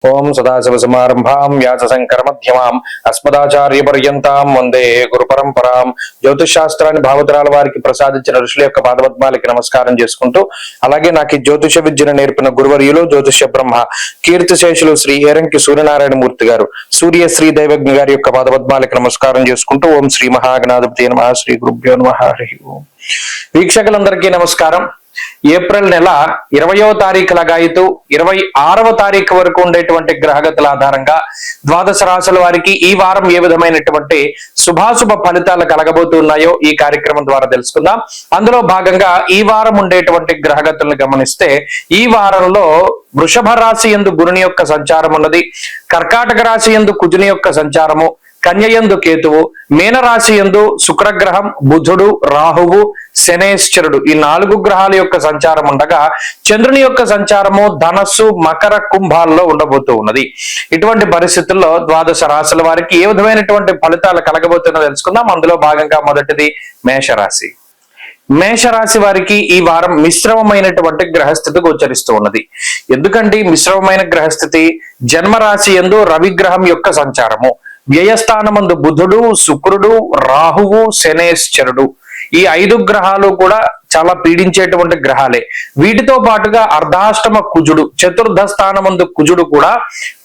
ఓం సదాశివసమారంభాం వ్యాసశంకరమధ్యమాం అస్మదాచార్యపర్యంతాం వందే గురు పరంపరాం. జ్యోతిష్ శాస్త్రాన్ని భావతరాల వారికి ప్రసాదించిన ఋషుల యొక్క పాదపద్మాలకి నమస్కారం చేసుకుంటూ, అలాగే నాకు ఈ జ్యోతిష విద్యను నేర్పిన గురువర్యులు జ్యోతిష బ్రహ్మ కీర్తిశేషులు శ్రీ ఏరంకి సూర్యనారాయణ మూర్తి గారు, సూర్య శ్రీ దైవజ్ఞ గారి యొక్క పాదపద్మాలకి నమస్కారం చేసుకుంటూ, ఓం శ్రీ మహాగణాధిపతి నమః, శ్రీ గురుభ్యో నమః, హరి ఓం. వీక్షకులందరికీ నమస్కారం. ఏప్రిల్ నెల 20వ తారీఖు లగాయితూ 26వ తారీఖు వరకు ఉండేటువంటి గ్రహగతుల ఆధారంగా ద్వాదశ రాశుల వారికి ఈ వారం ఏ విధమైనటువంటి శుభాశుభ ఫలితాలు కలగబోతున్నాయో ఈ కార్యక్రమం ద్వారా తెలుసుకుందాం. అందులో భాగంగా ఈ వారం ఉండేటువంటి గ్రహగతులను గమనిస్తే, ఈ వారంలో వృషభ రాశి యందు గురుని యొక్క సంచారం ఉన్నది, కర్కాటక రాశి యందు కుజుని యొక్క సంచారము, కన్యయందు కేతువు, మీనరాశి యందు శుక్రగ్రహం, బుధుడు, రాహువు, శనేశ్వరుడు ఈ 4 గ్రహాల యొక్క సంచారం ఉండగా, చంద్రుని యొక్క సంచారము ధనస్సు, మకర, కుంభాల్లో ఉండబోతూ ఉన్నది. ఇటువంటి పరిస్థితుల్లో ద్వాదశ రాశుల వారికి ఏ విధమైనటువంటి ఫలితాలు కలగబోతున్నా తెలుసుకుందాం. అందులో భాగంగా మొదటిది మేషరాశి. మేషరాశి వారికి ఈ వారం మిశ్రమమైనటువంటి గ్రహస్థితి గోచరిస్తూ ఉన్నది. ఎందుకంటే మిశ్రమమైన గ్రహస్థితి, జన్మరాశి యందు రవిగ్రహం యొక్క సంచారము, వ్యయస్థానమందు బుధుడు, శుక్రుడు, రాహువు, శనేశ్వరుడు ఈ 5 గ్రహాలు కూడా చాలా పీడించేటువంటి గ్రహాలే. వీటితో పాటుగా అర్ధాష్టమ కుజుడు, చతుర్థ స్థానమందు కుజుడు కూడా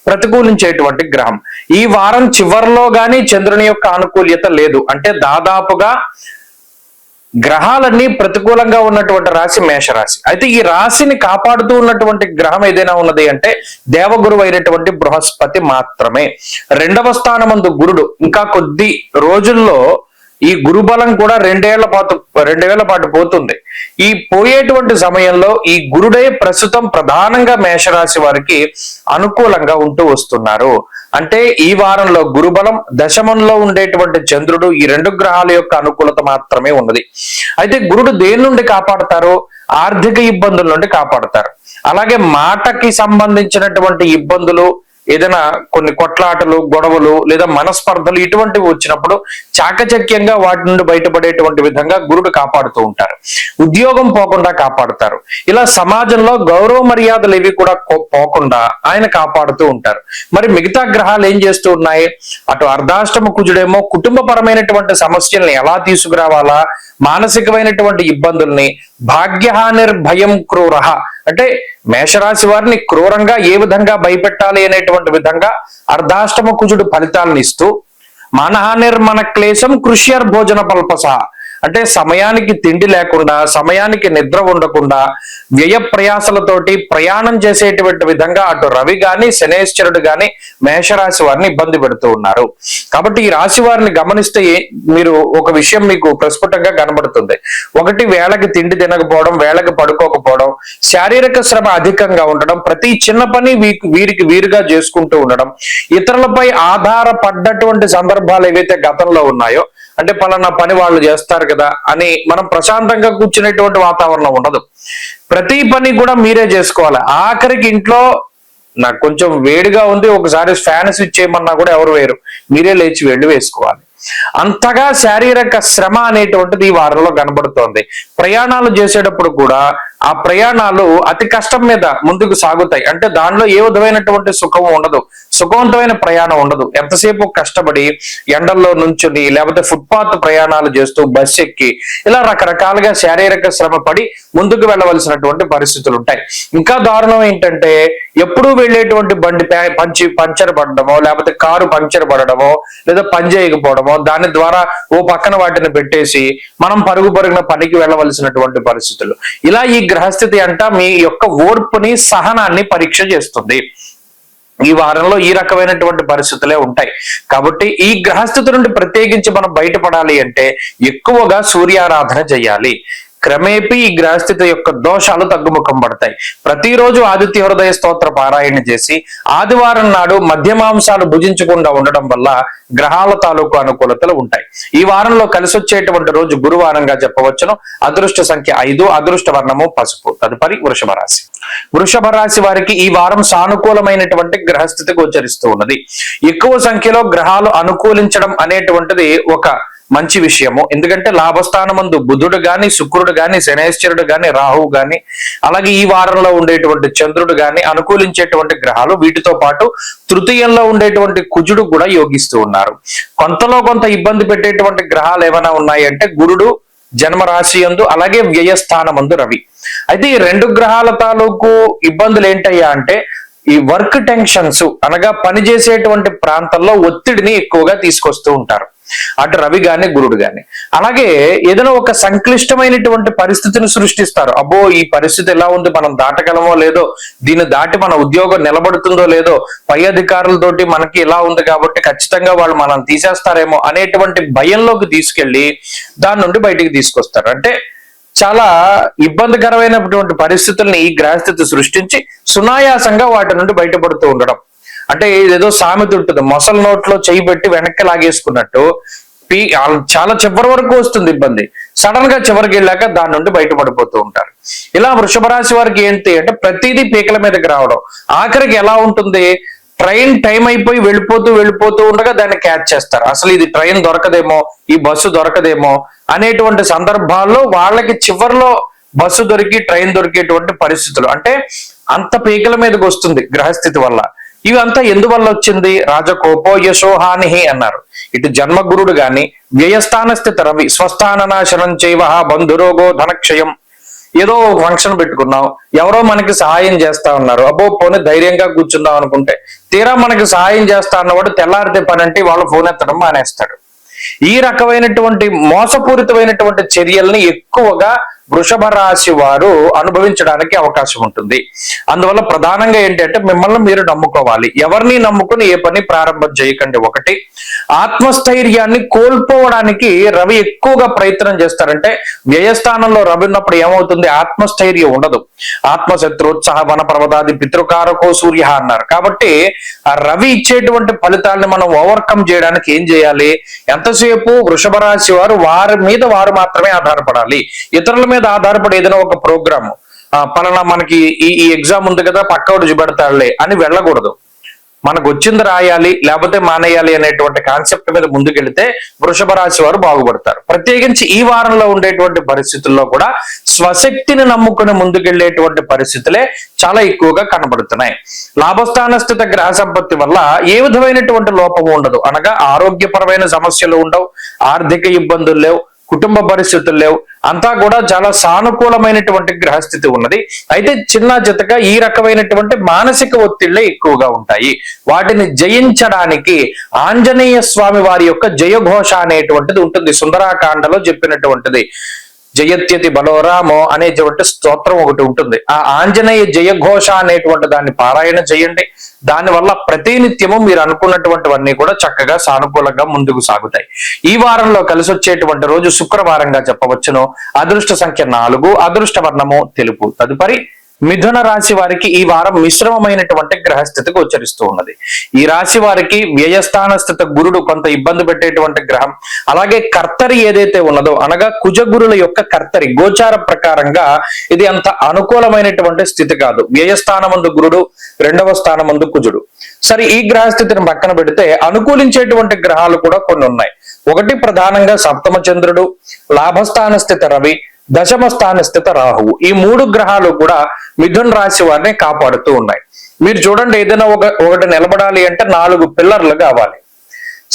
ప్రతికూలించేటువంటి గ్రహం. ఈ వారం చివరిలో గాని చంద్రుని యొక్క ఆనుకూల్యత లేదు. అంటే దాదాపుగా గ్రహాలన్నీ ప్రతికూలంగా ఉన్నటువంటి రాశి మేషరాశి. అయితే ఈ రాశిని కాపాడుతూ ఉన్నటువంటి గ్రహం ఏదైనా ఉన్నది అంటే దేవగురు అయినటువంటి బృహస్పతి మాత్రమే. 2వ స్థానమందు గురుడు. ఇంకా కొద్ది రోజుల్లో ఈ గురుబలం కూడా 2 ఏళ్ల పాటు పోతుంది. ఈ పోయేటువంటి సమయంలో ఈ గురుడే ప్రస్తుతం ప్రధానంగా మేషరాశి వారికి అనుకూలంగా ఉంటూ వస్తున్నారు. అంటే ఈ వారంలో గురుబలం, దశమంలో ఉండేటువంటి చంద్రుడు, ఈ 2 గ్రహాల యొక్క అనుకూలత మాత్రమే ఉన్నది. అయితే గురుడు దేని నుండి కాపాడతారు? ఆర్థిక ఇబ్బందుల నుండి కాపాడతారు. అలాగే మాటకి సంబంధించినటువంటి ఇబ్బందులు, ఏదైనా కొన్ని కొట్లాటలు, గొడవలు లేదా మనస్పర్ధలు ఇటువంటివి వచ్చినప్పుడు చాకచక్యంగా వాటి నుండి బయటపడేటువంటి విధంగా గురుడు కాపాడుతూ ఉంటారు. ఉద్యోగం పోకుండా కాపాడుతారు. ఇలా సమాజంలో గౌరవ మర్యాదలు ఇవి కూడా పోకుండా ఆయన కాపాడుతూ ఉంటారు. మరి మిగతా గ్రహాలు ఏం చేస్తూ ఉన్నాయి? అటు అర్ధాష్టమ కుజుడేమో కుటుంబపరమైనటువంటి సమస్యల్ని ఎలా తీసుకురావాలా, మానసికమైనటువంటి ఇబ్బందుల్ని, భాగ్యహానిర్భయం క్రూర అంటే మేషరాశి వారిని క్రూరంగా ఏ విధంగా భయపెట్టాలి అనేటువంటి విధంగా అర్ధాష్టమ కుజుడు ఫలితాలను ఇస్తూ, మానహానిర్మన క్లేశం కృష్యర్ భోజన పల్పస అంటే సమయానికి తిండి లేకుండా, సమయానికి నిద్ర ఉండకుండా, వ్యయ ప్రయాసలతోటి ప్రయాణం చేసేటువంటి విధంగా అటు రవి గాని శనేశ్వరుడు గాని మేషరాశి వారిని ఇబ్బంది పెడుతూ ఉన్నారు. కాబట్టి ఈ రాశి వారిని గమనిస్తే మీరు ఒక విషయం మీకు ప్రస్ఫుటంగా కనబడుతుంది. ఒకటి, వేళకి తిండి తినకపోవడం, వేళకి పడుకోకపోవడం, శారీరక శ్రమ అధికంగా ఉండడం, ప్రతి చిన్న పని వీరికి వీరుగా చేసుకుంటూ ఉండడం, ఇతరులపై ఆధారపడ్డటువంటి సందర్భాలు ఏవైతే గతంలో ఉన్నాయో, అంటే పలానా పని వాళ్ళు చేస్తారు కదా అని మనం ప్రశాంతంగా కూర్చునేటువంటి వాతావరణం ఉండదు. ప్రతి పని కూడా మీరే చేసుకోవాలి. ఆఖరికి ఇంట్లో నాకు కొంచెం వేడిగా ఉంది, ఒకసారి ఫ్యాన్ స్విచ్ చేయమన్నా కూడా ఎవరు వేరు, మీరే లేచి వెళ్ళి వేసుకోవాలి. అంతగా శారీరక శ్రమ అనేటువంటిది ఈ వారంలో కనబడుతోంది. ప్రయాణాలు చేసేటప్పుడు కూడా ఆ ప్రయాణాలు అతి కష్టం మీద ముందుకు సాగుతాయి. అంటే దానిలో ఏ విధమైనటువంటి సుఖం ఉండదు, సుఖవంతమైన ప్రయాణం ఉండదు. ఎంతసేపు కష్టపడి ఎండల్లో నుంచుని లేకపోతే ఫుట్పాత్ ప్రయాణాలు చేస్తూ బస్ ఎక్కి ఇలా రకరకాలుగా శారీరక శ్రమ పడి ముందుకు వెళ్ళవలసినటువంటి పరిస్థితులు ఉంటాయి. ఇంకా దారుణం ఏంటంటే ఎప్పుడూ వెళ్ళేటువంటి బండి పంచర్ పడడమో, లేకపోతే కారు పంచర్ పడడమో, లేదా పని చేయకపోవడమో, దాని ద్వారా ఓ పక్కన వాటిని పెట్టేసి మనం పరుగున పనికి వెళ్ళవలసినటువంటి పరిస్థితులు. ఇలా ఈ గ్రహస్థితి అంట మీ యొక్క ఓర్పుని, సహనాన్ని పరీక్ష చేస్తుంది. ఈ వారంలో ఈ రకమైనటువంటి పరిస్థితులే ఉంటాయి. కాబట్టి ఈ గ్రహస్థితి నుండి ప్రత్యేకించి మనం బయటపడాలి అంటే ఎక్కువగా సూర్యారాధన చేయాలి. క్రమేపీ ఈ గ్రహస్థితి యొక్క దోషాలు తగ్గుముఖం పడతాయి. ప్రతిరోజు ఆదిత్య హృదయ స్తోత్ర పారాయణ చేసి ఆదివారం నాడు మధ్యమాంసాలు భుజించకుండా ఉండడం వల్ల గ్రహాల తాలూకు అనుకూలతలు ఉంటాయి. ఈ వారంలో కలిసి వచ్చేటువంటి రోజు గురువారంగా చెప్పవచ్చును. అదృష్ట సంఖ్య 5, అదృష్ట వర్ణము పసుపు. తదుపరి వృషభ రాశి. వృషభ రాశి వారికి ఈ వారం సానుకూలమైనటువంటి గ్రహస్థితి గోచరిస్తూ ఉన్నది. ఎక్కువ సంఖ్యలో గ్రహాలు అనుకూలించడం అనేటువంటిది ఒక మంచి విషయము. ఎందుకంటే లాభస్థానమందు బుధుడు గాని, శుక్రుడు గాని, శనేశ్వరుడు గాని, రాహువు గాని, అలాగే ఈ వారంలో ఉండేటువంటి చంద్రుడు గాని అనుకూలించేటువంటి గ్రహాలు. వీటితో పాటు తృతీయంలో ఉండేటువంటి కుజుడు కూడా యోగిస్తూ ఉన్నారు. కొంతలో కొంత ఇబ్బంది పెట్టేటువంటి గ్రహాలు ఏమైనా ఉన్నాయి అంటే గురుడు జన్మరాశి యందు, అలాగే వ్యయస్థానమందు రవి. అయితే ఈ రెండు గ్రహాల తాలూకు ఇబ్బందులు ఏంటయ్యా అంటే ఈ వర్క్ టెన్షన్స్, అనగా పనిచేసేటువంటి ప్రాంతంలో ఒత్తిడిని ఎక్కువగా తీసుకొస్తూ ఉంటారు, అటు రవి గాని గురుడు గాని. అలాగే ఏదైనా ఒక సంక్లిష్టమైనటువంటి పరిస్థితిని సృష్టిస్తారు. అబ్బో ఈ పరిస్థితి ఎలా ఉంది, మనం దాటగలమో లేదో, దీన్ని దాటి మన ఉద్యోగం నిలబడుతుందో లేదో, పై అధికారులతోటి మనకి ఇలా ఉంది కాబట్టి ఖచ్చితంగా వాళ్ళు మనం తీసేస్తారేమో అనేటువంటి భయంలోకి తీసుకెళ్లి దాని నుండి బయటికి తీసుకొస్తారు. అంటే చాలా ఇబ్బందికరమైనటువంటి పరిస్థితుల్ని ఈ గ్రహస్థితి సృష్టించి సునాయాసంగా వాటి నుండి బయటపడుతూ ఉండడం. అంటే ఏదో సామెత ఉంటుంది, మొసలు నోట్లో చేయి పెట్టి వెనక్కి లాగేసుకున్నట్టు చాలా చివరి వరకు వస్తుంది ఇబ్బంది, సడన్ గా చివరికి వెళ్ళాక దాని నుండి బయటపడిపోతూ ఉంటారు. ఇలా వృషభ రాశి వారికి ఏంటి అంటే ప్రతిదీ పీకల మీదకి రావడం. ఆఖరికి ఎలా ఉంటుంది, ట్రైన్ టైం అయిపోయి వెళ్ళిపోతూ ఉండగా దాన్ని క్యాచ్ చేస్తారు. అసలు ఇది ట్రైన్ దొరకదేమో, ఈ బస్సు దొరకదేమో అనేటువంటి సందర్భాల్లో వాళ్ళకి చివరిలో బస్సు దొరికి ట్రైన్ దొరికేటువంటి పరిస్థితులు. అంటే అంత పీకల మీదకి వస్తుంది గ్రహస్థితి వల్ల. ఇవంతా ఎందువల్ల వచ్చింది, రాజకోపో యశోహాని అన్నారు. ఇటు జన్మగురుడు గాని, వ్యయస్థాన స్థిత రవి స్వస్థాన నాశనం చైవ బంధురోగో ధనక్షయం. ఏదో ఫంక్షన్ పెట్టుకున్నాం, ఎవరో మనకి సహాయం చేస్తా ఉన్నారు, అబ్బో పోనీ ధైర్యంగా కూర్చుందాం అనుకుంటే తీరా మనకి సహాయం చేస్తా అన్నవాడు తెల్లారితే పని అంటే వాళ్ళు ఫోన్ ఎత్తడం మానేస్తాడు. ఈ రకమైనటువంటి మోసపూరితమైనటువంటి చర్యల్ని ఎక్కువగా వృషభ రాశి వారు అనుభవించడానికి అవకాశం ఉంటుంది. అందువల్ల ప్రధానంగా ఏంటంటే మిమ్మల్ని మీరు నమ్ముకోవాలి. ఎవరిని నమ్ముకుని ఏ పని ప్రారంభం చేయకండి. ఒకటి, ఆత్మస్థైర్యాన్ని కోల్పోవడానికి రవి ఎక్కువగా ప్రయత్నం చేస్తారంటే వ్యయస్థానంలో రవి ఉన్నప్పుడు ఏమవుతుంది, ఆత్మస్థైర్యం ఉండదు. ఆత్మశత్రుత్సాహ వన పర్వతాది పితృకారకో సూర్య అన్నారు. కాబట్టి ఆ రవి ఇచ్చేటువంటి ఫలితాలను మనం ఓవర్కమ్ చేయడానికి ఏం చేయాలి, ఎంతసేపు వృషభ రాశి వారు వారి మీద వారు మాత్రమే ఆధారపడాలి. ఇతరుల మీద ఆధారపడి ఏదైనా ఒక ప్రోగ్రాము పలానా మనకి ఈ ఎగ్జామ్ ఉంది కదా పక్కవాడు చూపెడతాడులే అని వెళ్ళకూడదు. మనకు వచ్చింది రాయాలి లేకపోతే మానేయాలి అనేటువంటి కాన్సెప్ట్ మీద ముందుకెళ్తే వృషభ రాశి వారు బాగుపడతారు. ప్రత్యేకించి ఈ వారంలో ఉండేటువంటి పరిస్థితుల్లో కూడా స్వశక్తిని నమ్ముకుని ముందుకెళ్లేటువంటి పరిస్థితులే చాలా ఎక్కువగా కనబడుతున్నాయి. లాభస్థాన స్థిత గ్రహ సంపత్తి వల్ల ఏ విధమైనటువంటి లోపము ఉండదు, అనగా ఆరోగ్యపరమైన సమస్యలు ఉండవు, ఆర్థిక ఇబ్బందులు లేవు, కుటుంబ పరిస్థితులు లేవు, అంతా కూడా చాలా సానుకూలమైనటువంటి గ్రహస్థితి ఉన్నది. అయితే చిన్న చితక ఈ రకమైనటువంటి మానసిక ఒత్తిళ్లే ఎక్కువగా ఉంటాయి. వాటిని జయించడానికి ఆంజనేయ స్వామి వారి యొక్క జయఘోష అనేటువంటిది ఉంటుంది. సుందరాకాండలో చెప్పినటువంటిది జయత్యతి బలోరామో అనేటువంటి స్తోత్రం ఒకటి ఉంటుంది. ఆ ఆంజనేయ జయఘోష అనేటువంటి దాన్ని పారాయణ చేయండి. దానివల్ల ప్రతినిత్యము మీరు అనుకున్నటువంటివన్నీ కూడా చక్కగా సానుకూలంగా ముందుకు సాగుతాయి. ఈ వారంలో కలిసి వచ్చేటువంటి రోజు శుక్రవారంగా చెప్పవచ్చును. అదృష్ట సంఖ్య 4, అదృష్ట వర్ణము తెలుపు. తదుపరి మిథున రాశి వారికి ఈ వారం మిశ్రమమైనటువంటి గ్రహస్థితికి గోచరిస్తూ ఉన్నది. ఈ రాశి వారికి వ్యయస్థాన స్థిత గురుడు కొంత ఇబ్బంది పెట్టేటువంటి గ్రహం. అలాగే కర్తరి ఏదైతే ఉన్నదో, అనగా కుజగురుల యొక్క కర్తరి గోచార ప్రకారంగా ఇది అంత అనుకూలమైనటువంటి స్థితి కాదు. వ్యయస్థానమందు గురుడు, 2వ స్థానమందు కుజుడు. సరే, ఈ గ్రహస్థితిని పక్కన పెడితే అనుకూలించేటువంటి గ్రహాలు కూడా కొన్ని ఉన్నాయి. ఒకటి ప్రధానంగా సప్తమ చంద్రుడు, లాభస్థాన స్థిత రవి, దశమ స్థాన స్థిత రాహువు. ఈ 3 గ్రహాలు కూడా మిథున రాశి వారిని కాపాడుతూ ఉన్నాయి. మీరు చూడండి, ఏదైనా ఒకటి నిలబడాలి అంటే 4 పిల్లర్లు కావాలి,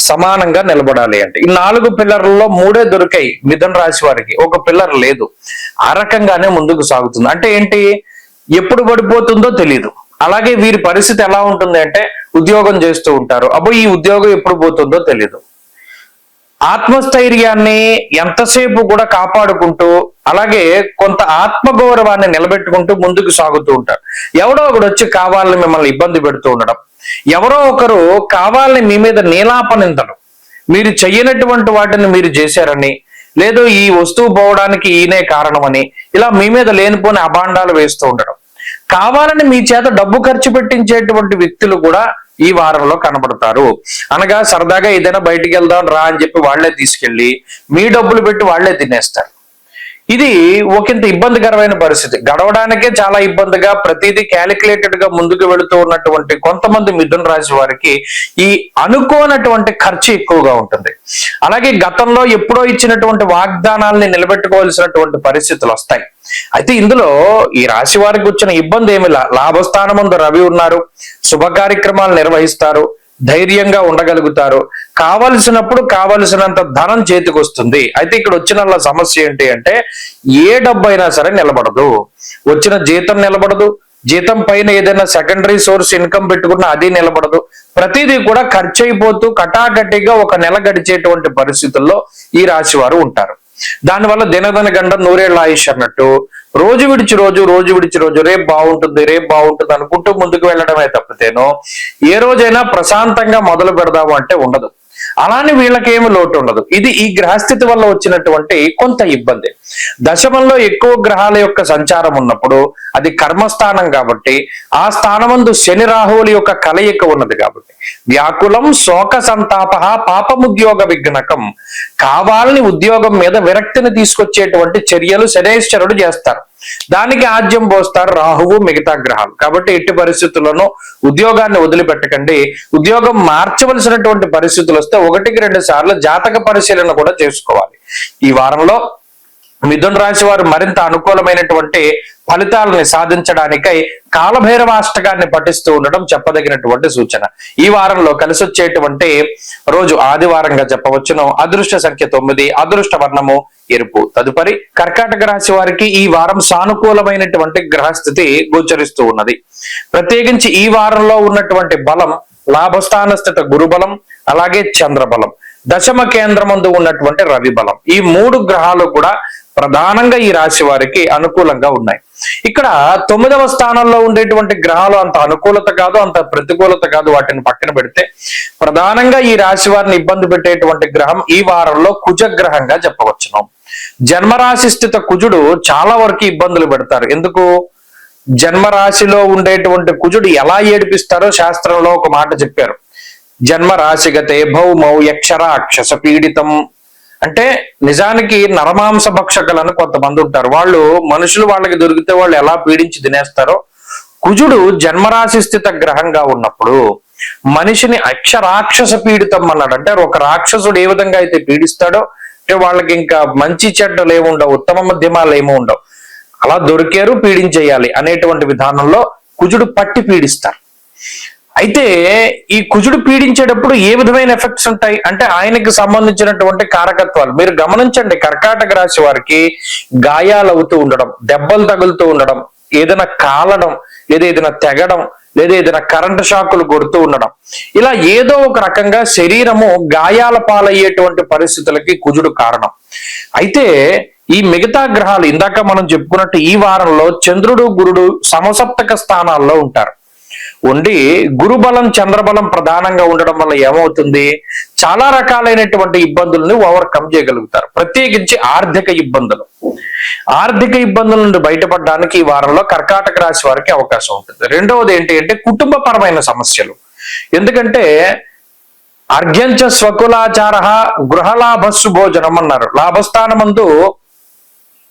సమానంగా నిలబడాలి అంటే. ఈ 4 పిల్లర్లలో 3 దొరికాయి మిథున రాశి వారికి, ఒక పిల్లర్ లేదు. ఆ రకంగానే ముందుకు సాగుతుంది. అంటే ఏంటి, ఎప్పుడు పడిపోతుందో తెలియదు. అలాగే వీరి పరిస్థితి ఎలా ఉంటుంది అంటే ఉద్యోగం చేస్తూ ఉంటారు, అబ్బో ఈ ఉద్యోగం ఎప్పుడు పోతుందో తెలియదు. ఆత్మస్థైర్యాన్ని ఎంతసేపు కూడా కాపాడుకుంటూ, అలాగే కొంత ఆత్మగౌరవాన్ని నిలబెట్టుకుంటూ ముందుకు సాగుతూ ఉంటారు. ఎవడో ఒకడు వచ్చి కావాలని మిమ్మల్ని ఇబ్బంది పెడుతూ ఉండడం, ఎవరో ఒకరు కావాలని మీ మీద నీలాపనిందడం, మీరు చెయ్యనటువంటి వాటిని మీరు చేశారని, లేదు ఈ వస్తువు పోవడానికి ఈయనే కారణమని, ఇలా మీ మీద లేనిపోని అభాండాలు వేస్తూ ఉండడం, కావాలని మీ చేత డబ్బు ఖర్చు పెట్టించేటువంటి వ్యక్తులు కూడా ఈ వారంలో కనబడతారు. అనగా సరదాగా ఏదైనా బయటికి వెళ్దాం రా అని చెప్పి వాళ్లే తీసుకెళ్లి మీ డబ్బులు పెట్టి వాళ్లే తినేస్తారు. ఇది ఒకంత ఇబ్బందికరమైన పరిస్థితి. గడవడానికే చాలా ఇబ్బందిగా, ప్రతిదీ క్యాలిక్యులేటెడ్ గా ముందుకు వెళుతూ ఉన్నటువంటి కొంతమంది మిథున రాశి వారికి ఈ అనుకోనటువంటి ఖర్చు ఎక్కువగా ఉంటుంది. అలాగే గతంలో ఎప్పుడో ఇచ్చినటువంటి వాగ్దానాల్ని నిలబెట్టుకోవాల్సినటువంటి పరిస్థితులు వస్తాయి. అయితే ఇందులో ఈ రాశి వారికి వచ్చిన ఇబ్బంది ఏమి, లాభస్థానం ముందు రవి ఉన్నారు, శుభ కార్యక్రమాలు నిర్వహిస్తారు, ధైర్యంగా ఉండగలుగుతారు, కావలసినప్పుడు కావలసినంత ధనం చేతికి వస్తుంది. అయితే ఇక్కడ వచ్చిన సమస్య ఏంటి అంటే ఏ డబ్బు అయినా సరే నిలబడదు, వచ్చిన జీతం నిలబడదు, జీతం పైన ఏదైనా సెకండరీ సోర్స్ ఇన్కమ్ పెట్టుకున్నా అది నిలబడదు, ప్రతిదీ కూడా ఖర్చు అయిపోతూ కటాకటిగా ఒక నెల గడిచేటువంటి పరిస్థితుల్లో ఈ రాశి వారు ఉంటారు. దానివల్ల దినదిన గండం నూరేళ్ల ఆయుష్ అన్నట్టు రోజు విడిచి రోజు రేపు బాగుంటుంది అనుకుంటూ ముందుకు వెళ్ళడమే తప్పితేనో ఏ రోజైనా ప్రశాంతంగా మొదలు పెడదాము అంటే ఉండదు. అలానే వీళ్ళకేమి లోటు ఉండదు. ఇది ఈ గ్రహస్థితి వల్ల వచ్చినటువంటి కొంత ఇబ్బంది. దశమంలో ఎక్కువ గ్రహాల యొక్క సంచారం ఉన్నప్పుడు అది కర్మస్థానం కాబట్టి ఆ స్థానమందు శని రాహువుల యొక్క కలయిక ఉన్నది కాబట్టి వ్యాకులం శోక సంతాప పాపముద్యోగ విఘ్నకం, కావాలని ఉద్యోగం మీద విరక్తిని తీసుకొచ్చేటువంటి చర్యలు శనైశ్వరుడు చేస్తారు. దానికి ఆజ్యం పోస్తారు రాహువు మిగతా గ్రహాలు. కాబట్టి ఎట్టి పరిస్థితుల్లోనూ ఉద్యోగాన్ని వదిలిపెట్టకండి. ఉద్యోగం మార్చవలసినటువంటి పరిస్థితులు వస్తే 1-2 సార్లు జాతక పరిశీలన కూడా చేసుకోవాలి. ఈ వారంలో మిథున రాశి వారు మరింత అనుకూలమైనటువంటి ఫలితాలని సాధించడానికై కాలభైరవాష్టకాన్ని పఠిస్తూ ఉండడం చెప్పదగినటువంటి సూచన. ఈ వారంలో కలిసి వచ్చేటువంటి రోజు ఆదివారంగా చెప్పవచ్చును. అదృష్ట సంఖ్య 9, అదృష్ట వర్ణము ఎరుపు. తదుపరి కర్కాటక రాశి వారికి ఈ వారం సానుకూలమైనటువంటి గ్రహస్థితి గోచరిస్తూ ఉన్నది. ప్రత్యేకించి ఈ వారంలో ఉన్నటువంటి బలం లాభస్థాన స్థిత గురుబలం, అలాగే చంద్రబలం, దశమ కేంద్రమందు ఉన్నటువంటి రవి బలం. ఈ 3 గ్రహాలు కూడా ప్రధానంగా ఈ రాశి వారికి అనుకూలంగా ఉన్నాయి. ఇక్కడ 9వ స్థానంలో ఉండేటువంటి గ్రహాలు అంత అనుకూలత కాదు, అంత ప్రతికూలత కాదు. వాటిని పక్కన పెడితే ప్రధానంగా ఈ రాశి వారిని ఇబ్బంది పెట్టేటువంటి గ్రహం ఈ వారంలో కుజగ్రహంగా చెప్పవచ్చును. జన్మరాశి స్థిత కుజుడు చాలా వరకు ఇబ్బందులు పెడతారు. ఎందుకు? జన్మరాశిలో ఉండేటువంటి కుజుడు ఎలా ఏడిపిస్తారో శాస్త్రంలో ఒక మాట చెప్పారు. జన్మరాశిగతే భౌమౌ యక్షరాక్షస పీడితం. అంటే నిజానికి నరమాంస భక్షకులని కొంతమంది ఉంటారు. వాళ్ళు మనుషులు వాళ్ళకి దొరికితే వాళ్ళు ఎలా పీడించి తినేస్తారో, కుజుడు జన్మరాశి స్థిత గ్రహంగా ఉన్నప్పుడు మనిషిని అక్షరాక్షస పీడితం అన్నాడు. అంటే ఒక రాక్షసుడు ఏ విధంగా అయితే పీడిస్తాడో, అంటే వాళ్ళకి ఇంకా మంచి చెడ్డలు ఏముండవు, ఉత్తమ మధ్యమాలు ఏమో ఉండవు, అలా దొరికారు పీడించేయాలి అనేటువంటి విధానంలో కుజుడు పట్టి పీడిస్తారు. అయితే ఈ కుజుడు పీడించేటప్పుడు ఏ విధమైన ఎఫెక్ట్స్ ఉంటాయి అంటే ఆయనకి సంబంధించినటువంటి కారకత్వాలు మీరు గమనించండి. కర్కాటక రాశి వారికి గాయాలు అవుతూ ఉండడం, దెబ్బలు తగులుతూ ఉండడం, ఏదైనా కాలడం, లేదా ఏదైనా తెగడం, లేదా ఏదైనా కరెంటు షాకులు కొడుతూ ఉండడం, ఇలా ఏదో ఒక రకంగా శరీరము గాయాల పాలయ్యేటువంటి పరిస్థితులకి కుజుడు కారణం. అయితే ఈ మిగతా గ్రహాలు ఇందాక మనం చెప్పుకున్నట్టు ఈ వారంలో చంద్రుడు గురుడు సమసప్తక స్థానాల్లో ఉంటారు. ఉండి గురుబలం చంద్రబలం ప్రధానంగా ఉండడం వల్ల ఏమవుతుంది, చాలా రకాలైనటువంటి ఇబ్బందుల్ని ఓవర్కమ్ చేయగలుగుతారు. ప్రత్యేకించి ఆర్థిక ఇబ్బందుల నుండి బయటపడడానికి ఈ వారంలో కర్కాటక రాశి వారికి అవకాశం ఉంటుంది. రెండవది ఏంటి అంటే కుటుంబపరమైన సమస్యలు. ఎందుకంటే అర్ఘ్యంచ స్వకులాచార గృహలాభస్సు భోజనం అన్నారు. లాభస్థానమందు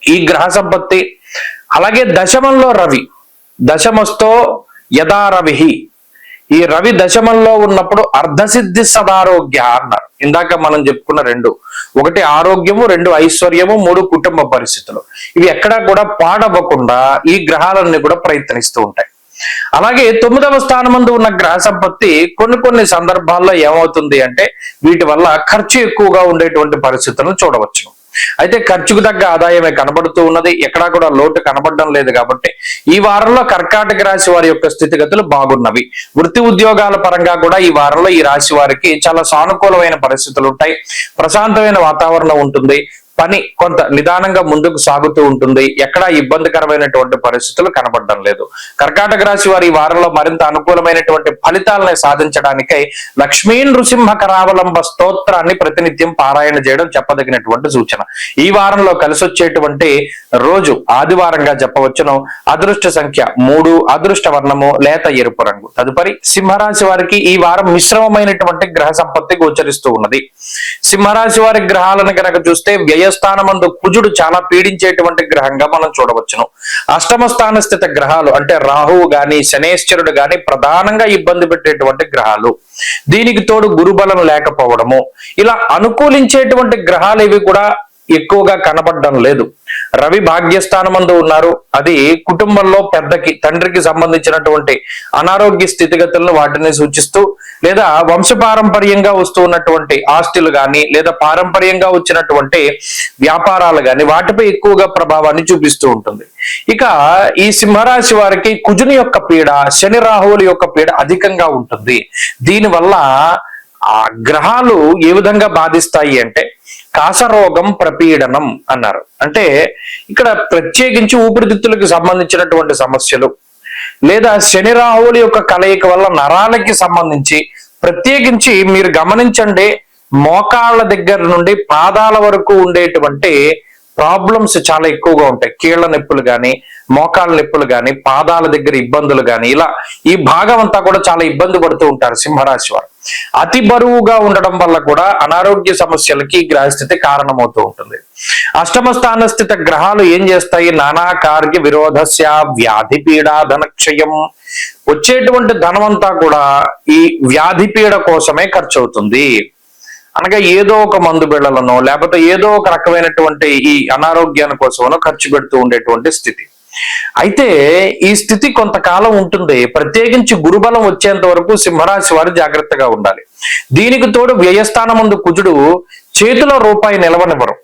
ఈ గ్రహ సంపత్తి, అలాగే దశమంలో రవి, దశమస్తో యథా రవి, ఈ రవి దశమంలో ఉన్నప్పుడు అర్ధసిద్ధి సదారోగ్య అన్నారు. ఇందాక మనం చెప్పుకున్న 2, 1 ఆరోగ్యము, 2 ఐశ్వర్యము, 3 కుటుంబ పరిస్థితులు. ఇవి ఎక్కడా కూడా పాడవ్వకుండా ఈ గ్రహాలన్నీ కూడా ప్రయత్నిస్తూ ఉంటాయి. అలాగే 9వ స్థానమందు ఉన్న గ్రహ సంపత్తి కొన్ని సందర్భాల్లో ఏమవుతుంది అంటే వీటి వల్ల ఖర్చు ఎక్కువగా ఉండేటువంటి పరిస్థితులను చూడవచ్చు. అయితే ఖర్చుకు తగ్గ ఆదాయమే కనబడుతూ ఉన్నది, ఎక్కడా కూడా లోటు కనబడడం లేదు. కాబట్టి ఈ వారంలో కర్కాటక రాశి వారి యొక్క స్థితిగతులు బాగున్నవి. వృత్తి ఉద్యోగాల పరంగా కూడా ఈ వారంలో ఈ రాశి వారికి చాలా సానుకూలమైన పరిస్థితులు ఉంటాయి. ప్రశాంతమైన వాతావరణం ఉంటుంది. పని కొంత నిదానంగా ముందుకు సాగుతూ ఉంటుంది. ఎక్కడా ఇబ్బందికరమైనటువంటి పరిస్థితులు కనబడడం లేదు. కర్కాటక రాశి వారి ఈ వారంలో మరింత అనుకూలమైనటువంటి ఫలితాలను సాధించడానికై లక్ష్మీ నృసింహ కరావలంబ స్తోత్రాన్ని ప్రతినిత్యం పారాయణ చేయడం చెప్పదగినటువంటి సూచన. ఈ వారంలో కలిసి వచ్చేటువంటి రోజు ఆదివారంగా చెప్పవచ్చును. అదృష్ట సంఖ్య 3, అదృష్ట వర్ణము లేత ఎరుపు రంగు. తదుపరి సింహరాశి వారికి ఈ వారం మిశ్రమమైనటువంటి గ్రహ సంపత్తి గోచరిస్తూ ఉన్నది. సింహరాశి వారి గ్రహాలను కనుక చూస్తే వ్యయ వ్యయస్థానమందు కుజుడు చాలా పీడించేటువంటి గ్రహంగా మనం చూడవచ్చును. అష్టమ స్థాన స్థిత గ్రహాలు అంటే రాహువు గాని శనేశ్వరుడు గాని ప్రధానంగా ఇబ్బంది పెట్టేటువంటి గ్రహాలు. దీనికి తోడు గురుబలం లేకపోవడము, ఇలా అనుకూలించేటువంటి గ్రహాలు ఇవి కూడా ఎక్కువగా కనబడడం లేదు. రవి భాగ్యస్థానమందు ఉన్నారు, అది కుటుంబంలో పెద్దకి తండ్రికి సంబంధించినటువంటి అనారోగ్య స్థితిగతులను వాటిని సూచిస్తూ, లేదా వంశపారంపర్యంగా వస్తూ ఉన్నటువంటి ఆస్తులు గాని లేదా పారంపర్యంగా వచ్చినటువంటి వ్యాపారాలు గాని వాటిపై ఎక్కువగా ప్రభావాన్ని చూపిస్తూ ఉంటుంది. ఇక ఈ సింహరాశి వారికి కుజుని యొక్క పీడ, శని రాహువుల యొక్క పీడ అధికంగా ఉంటుంది. దీనివల్ల ఆ గ్రహాలు ఏ విధంగా బాధిస్తాయి అంటే కాసరోగం ప్రపీడనం అన్నారు. అంటే ఇక్కడ ప్రత్యేకించి ఊపిరితిత్తులకు సంబంధించినటువంటి సమస్యలు, లేదా శని రాహువుల యొక్క కలయిక వల్ల నరాలకి సంబంధించి ప్రత్యేకించి మీరు గమనించండి, మోకాళ్ళ దగ్గర నుండి పాదాల వరకు ఉండేటువంటి ప్రాబ్లమ్స్ చాలా ఎక్కువగా ఉంటాయి. కీళ్ల నొప్పులు కానీ, మోకాళ్ళ నొప్పులు కానీ, పాదాల దగ్గర ఇబ్బందులు కానీ, ఇలా ఈ భాగం అంతా కూడా చాలా ఇబ్బంది పడుతూ ఉంటారు సింహరాశి వారు. అతి బరువుగా ఉండడం వల్ల కూడా అనారోగ్య సమస్యలకి గ్రహస్థితి కారణమవుతూ ఉంటుంది. అష్టమ స్థాన స్థిత గ్రహాలు ఏం చేస్తాయి? నానా కార్య విరోధస్య వ్యాధి పీడా ధనక్షయం. వచ్చేటువంటి ధనమంతా కూడా ఈ వ్యాధి పీడ కోసమే ఖర్చు అవుతుంది. అనగా ఏదో ఒక మందు బిళ్ళలను లేకపోతే ఏదో ఒక రకమైనటువంటి ఈ అనారోగ్యాన్ని కోసమనో ఖర్చు పెడుతూ ఉండేటువంటి స్థితి. అయితే ఈ స్థితి కొంతకాలం ఉంటుంది. ప్రత్యేకించి గురుబలం వచ్చేంత వరకు సింహరాశి వారు జాగ్రత్తగా ఉండాలి. దీనికి తోడు వ్యయస్థానమందు కుజుడు చేతిలో రూపాయి నిలవనివ్వరు.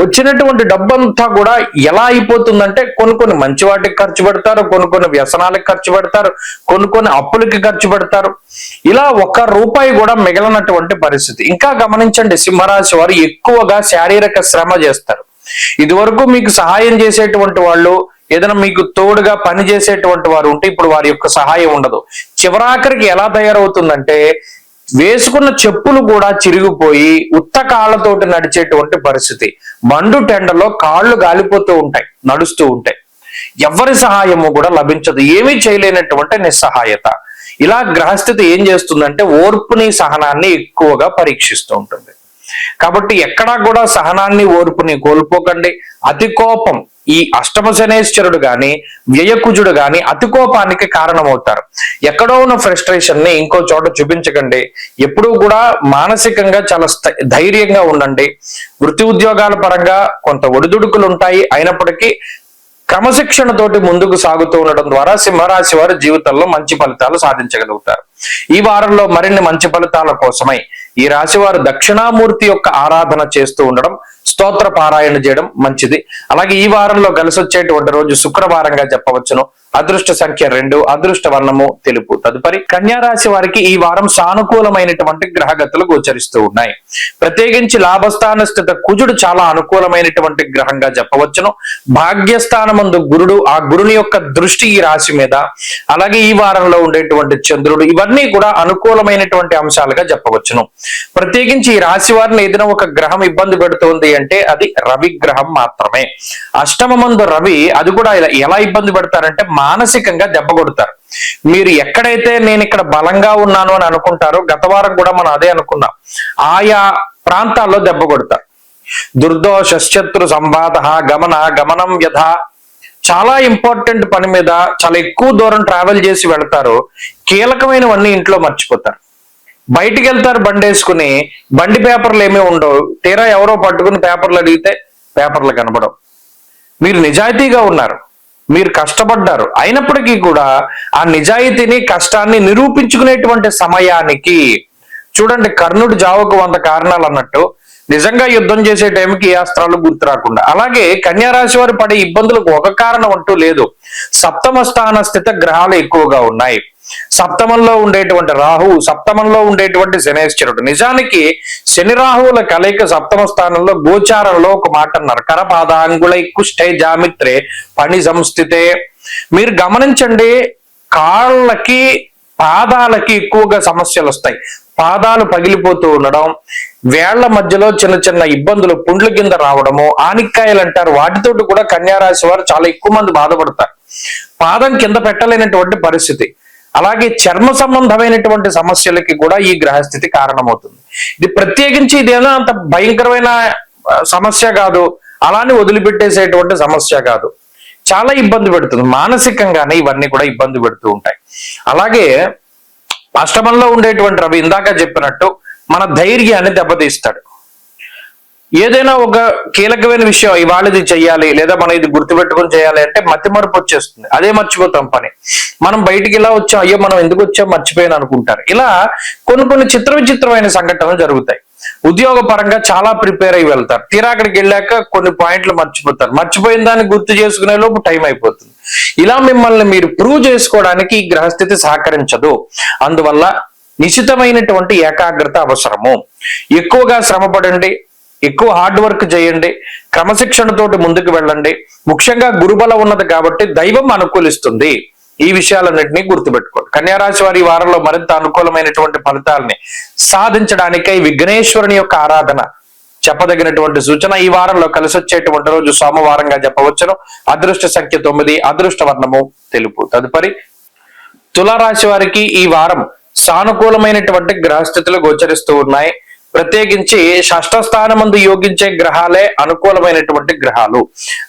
వచ్చినటువంటి డబ్బంతా కూడా ఎలా అయిపోతుందంటే కొన్ని మంచి వాటికి ఖర్చు పెడతారు, కొన్ని వ్యసనాలకు ఖర్చు పెడతారు, కొన్ని అప్పులకి ఖర్చు పెడతారు. ఇలా ఒక్క రూపాయి కూడా మిగలనటువంటి పరిస్థితి. ఇంకా గమనించండి, సింహరాశి వారు ఎక్కువగా శారీరక శ్రమ చేస్తారు. ఇదివరకు మీకు సహాయం చేసేటువంటి వాళ్ళు, ఏదైనా మీకు తోడుగా పని చేసేటువంటి వారు ఉంటే ఇప్పుడు వారి యొక్క సహాయం ఉండదు. చివరాఖరికి ఎలా తయారవుతుందంటే వేసుకున్న చెప్పులు కూడా చిరిగిపోయి ఉత్త కాళ్ళతోటి నడిచేటువంటి పరిస్థితి. మండు టెండలో కాళ్ళు గాలిపోతూ ఉంటాయి నడుస్తూ ఉంటాయి. ఎవరి సహాయము కూడా లభించదు. ఏమీ చేయలేనటువంటి నిస్సహాయత. ఇలా గ్రహస్థితి ఏం చేస్తుందంటే ఓర్పుని సహనాన్ని ఎక్కువగా పరీక్షిస్తూ ఉంటుంది. కాబట్టి ఎక్కడా కూడా సహనాన్ని ఓర్పుని కోల్పోకండి. అతి కోపం, ఈ అష్టమ శనేశ్వరుడు గాని వ్యయకుజుడు గాని అతి కోపానికి కారణమవుతారు. ఎక్కడో ఉన్న ఫ్రస్ట్రేషన్ ని ఇంకో చోట చూపించకండి. ఎప్పుడూ కూడా మానసికంగా చాలా ధైర్యంగా ఉండండి. వృత్తి ఉద్యోగాల పరంగా కొంత ఒడిదుడుకులు ఉంటాయి, అయినప్పటికీ క్రమశిక్షణతోటి ముందుకు సాగుతూ ఉండడం ద్వారా సింహరాశి వారి జీవితంలో మంచి ఫలితాలు సాధించగలుగుతారు. ఈ వారంలో మరిన్ని మంచి ఫలితాల కోసమై ఈ రాశి వారు దక్షిణామూర్తి యొక్క ఆరాధన చేస్తూ ఉండడం, స్తోత్ర పారాయణ చేయడం మంచిది. అలాగే ఈ వారంలో కలిసి వచ్చేటువంటి రోజు శుక్రవారంగా చెప్పవచ్చును. అదృష్ట సంఖ్య 2, అదృష్ట వర్ణము తెలుపు. తదుపరి కన్యా రాశి వారికి ఈ వారం సానుకూలమైనటువంటి గ్రహగతులు గోచరిస్తూ ఉన్నాయి. ప్రత్యేకించి లాభస్థాన స్థిత కుజుడు చాలా అనుకూలమైనటువంటి గ్రహంగా చెప్పవచ్చును. భాగ్యస్థానమందు గురుడు, ఆ గురుని యొక్క దృష్టి ఈ రాశి మీద, అలాగే ఈ వారంలో ఉండేటువంటి చంద్రుడు, ఇవన్నీ కూడా అనుకూలమైనటువంటి అంశాలుగా చెప్పవచ్చును. ప్రత్యేకించి ఈ రాశి వారిని ఏదైనా ఒక గ్రహం ఇబ్బంది పెడుతోంది అంటే అది రవి గ్రహం మాత్రమే. అష్టమమందు రవి, అది కూడా ఎలా ఇబ్బంది పెడతారంటే మానసికంగా దెబ్బ కొడతారు. మీరు ఎక్కడైతే నేను ఇక్కడ బలంగా ఉన్నాను అని అనుకుంటారో, గత వారం కూడా మనం అదే అనుకున్నాం, ఆయా ప్రాంతాల్లో దెబ్బ కొడతారు. దుర్దోష శత్రు సంబాధ గమనం వ్యధ. చాలా ఇంపార్టెంట్ పని మీద చాలా ఎక్కువ దూరం ట్రావెల్ చేసి వెళ్తారు, కీలకమైనవన్నీ ఇంట్లో మర్చిపోతారు. బయటికి వెళ్తారు బండి వేసుకుని, బండి పేపర్లు ఏమీ ఉండవు. తీరా ఎవరో పట్టుకుని పేపర్లు అడిగితే పేపర్లు కనబడవు. మీరు నిజాయితీగా ఉన్నారు, మీరు కష్టపడ్డారు, అయినప్పటికీ కూడా ఆ నిజాయితీని కష్టాన్ని నిరూపించుకునేటువంటి సమయానికి చూడండి, కర్ణుడు జావకు 100 కారణాలు అన్నట్టు నిజంగా యుద్ధం చేసే టైంకి ఏ అస్త్రాలు గుర్తు రాకుండా. అలాగే కన్యా రాశి వారు పడే ఇబ్బందులకు ఒక కారణం అంటూ లేదు. సప్తమ స్థాన స్థిత గ్రహాలు ఎక్కువగా ఉన్నాయి. సప్తమంలో ఉండేటువంటి రాహువు, సప్తమంలో ఉండేటువంటి శనేశ్వరుడు. నిజానికి శని రాహువుల కలయిక సప్తమ స్థానంలో గోచారంలో ఒక మాట అన్నారు, కరపాదాంగుళై కుష్ఠే జామిత్రే పని సంస్థితే. మీరు గమనించండి, కాళ్ళకి పాదాలకి ఎక్కువగా సమస్యలు వస్తాయి. పాదాలు పగిలిపోతూ ఉండడం, వేళ్ల మధ్యలో చిన్న చిన్న ఇబ్బందులు, పుండ్ల కింద రావడము, ఆనిక్కాయలు అంటారు, వాటితోటి కూడా కన్యా రాశి వారు చాలా ఎక్కువ మంది బాధపడతారు. పాదం కింద పెట్టలేనటువంటి పరిస్థితి. అలాగే చర్మ సంబంధమైనటువంటి సమస్యలకి కూడా ఈ గ్రహస్థితి కారణమవుతుంది. ఇది ప్రత్యేకించి ఇదేనా అంత భయంకరమైన సమస్య కాదు, అలానే వదిలిపెట్టేసేటువంటి సమస్య కాదు, చాలా ఇబ్బంది పెడుతుంది. మానసికంగానే ఇవన్నీ కూడా ఇబ్బంది పెడుతూ ఉంటాయి. అలాగే అష్టమంలో ఉండేటువంటి రవి ఇందాక చెప్పినట్టు మన ధైర్యాన్ని దెబ్బతీస్తాడు. ఏదైనా ఒక కీలకమైన విషయం ఇవాళ ఇది చెయ్యాలి, లేదా మనం ఇది గుర్తుపెట్టుకుని చేయాలి అంటే మతిమరుపు వచ్చేస్తుంది, అదే మర్చిపోతాం పని. మనం బయటికి ఇలా వచ్చాం, అయ్యో మనం ఎందుకు వచ్చాం మర్చిపోయాను అనుకుంటారు. ఇలా కొన్ని విచిత్రమైన సంఘటనలు జరుగుతాయి. ఉద్యోగ పరంగా చాలా ప్రిపేర్ అయ్యి వెళ్తారు, తీరా అక్కడికి వెళ్ళాక కొన్ని పాయింట్లు మర్చిపోతారు, మర్చిపోయిన దాన్ని గుర్తు చేసుకునే లోపు టైం అయిపోతుంది. ఇలా మిమ్మల్ని మీరు ప్రూవ్ చేసుకోవడానికి ఈ గ్రహస్థితి సహకరించదు. అందువల్ల నిశ్చితమైనటువంటి ఏకాగ్రత అవసరము. ఎక్కువగా శ్రమపడండి, ఎక్కువ హార్డ్ వర్క్ చేయండి, క్రమశిక్షణతోటి ముందుకు వెళ్ళండి. ముఖ్యంగా గురుబలం ఉన్నది కాబట్టి దైవం అనుకూలిస్తుంది. ఈ విషయాలన్నింటినీ గుర్తుపెట్టుకోండి. కన్యారాశి వారి వారంలో మరింత అనుకూలమైనటువంటి ఫలితాలని సాధించడానికై విఘ్నేశ్వరుని యొక్క ఆరాధన చెప్పదగినటువంటి సూచన. ఈ వారంలో కలిసి వచ్చేటువంటి రోజు సోమవారంగా చెప్పవచ్చును. అదృష్ట సంఖ్య 9, అదృష్ట వర్ణము తెలుపు. తదుపరి తులారాశి వారికి ఈ వారం సానుకూలమైనటువంటి గ్రహస్థితులు గోచరిస్తూ ఉన్నాయి. ప్రత్యేకించి షష్ఠ స్థానమందు యోగించే గ్రహాలే అనుకూలమైనటువంటి గ్రహాలు.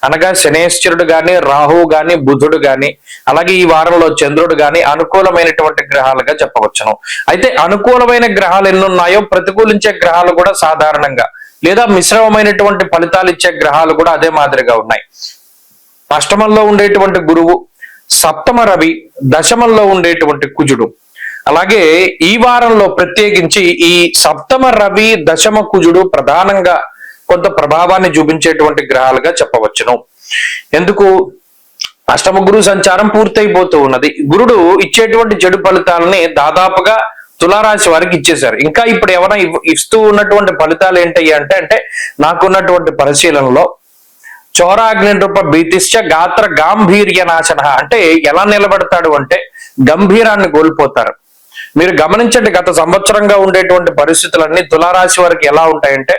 అనగా శనేశ్వరుడు గాని, రాహువు గాని, బుధుడు గాని, అలాగే ఈ వారంలో చంద్రుడు గాని అనుకూలమైనటువంటి గ్రహాలుగా చెప్పవచ్చును. అయితే అనుకూలమైన గ్రహాలు ఎన్నున్నాయో ప్రతికూలించే గ్రహాలు కూడా సాధారణంగా లేదా మిశ్రమమైనటువంటి ఫలితాలు ఇచ్చే గ్రహాలు కూడా అదే మాదిరిగా ఉన్నాయి. అష్టమంలో ఉండేటువంటి గురువు, సప్తమ రవి, దశమంలో ఉండేటువంటి కుజుడు. అలాగే ఈ వారంలో ప్రత్యేకించి ఈ సప్తమ రవి, దశమ కుజుడు ప్రధానంగా కొంత ప్రభావాన్ని చూపించేటువంటి గ్రహాలుగా చెప్పవచ్చును. ఎందుకు? అష్టమ గురు సంచారం పూర్తయిపోతూ ఉన్నది. గురుడు ఇచ్చేటువంటి చెడు ఫలితాలని దాదాపుగా తులారాశి వారికి ఇచ్చేశారు. ఇంకా ఇప్పుడు ఏమైనా ఇస్తూ ఉన్నటువంటి ఫలితాలు ఏంటయ్యా అంటే నాకున్నటువంటి పరిశీలనలో చోరాగ్ని రూప భీతిశ్చ గాత్ర గాంభీర్య నాశన, అంటే ఎలా నిలబడతాడు అంటే గంభీరాన్ని కోల్పోతారు. మీరు గమనించండి, గత సంవత్సరంగా ఉండేటువంటి పరిస్థితులన్నీ తులారాశి వారికి ఎలా ఉంటాయంటే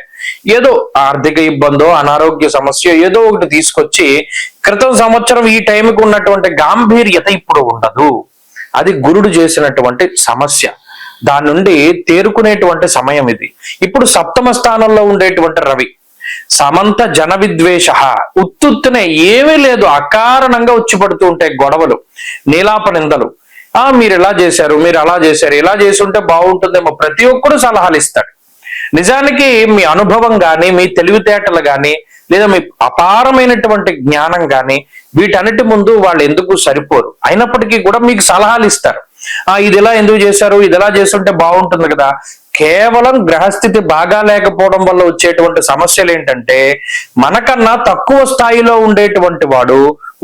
ఏదో ఆర్థిక ఇబ్బందో, అనారోగ్య సమస్య ఏదో ఒకటి తీసుకొచ్చి క్రితం సంవత్సరం ఈ టైంకి ఉన్నటువంటి గాంభీర్యత ఇప్పుడు ఉండదు. అది గురుడు చేసినటువంటి సమస్య. దాని నుండి తేరుకునేటువంటి సమయం ఇది. ఇప్పుడు సప్తమ స్థానంలో ఉండేటువంటి రవి సమంత జన విద్వేష, ఉత్తుత్తునే ఏమీ లేదు అకారణంగా వచ్చి పడుతూ ఉంటాయి గొడవలు, నీలాప నిందలు. మీరు ఇలా చేశారు, మీరు అలా చేశారు, ఇలా చేసి ఉంటే బాగుంటుందేమో, ప్రతి ఒక్కరు సలహాలు ఇస్తాడు. నిజానికి మీ అనుభవం కానీ, మీ తెలివితేటలు కానీ, లేదా మీ అపారమైనటువంటి జ్ఞానం కానీ వీటన్నిటి ముందు వాళ్ళు ఎందుకు సరిపోరు. అయినప్పటికీ కూడా మీకు సలహాలు ఇస్తారు. ఇది ఇలా ఎందుకు చేశారు, ఇది ఎలా చేస్తుంటే బాగుంటుంది కదా. కేవలం గ్రహస్థితి బాగా లేకపోవడం వల్ల వచ్చేటువంటి సమస్యలు ఏంటంటే మనకన్నా తక్కువ స్థాయిలో ఉండేటువంటి వాడు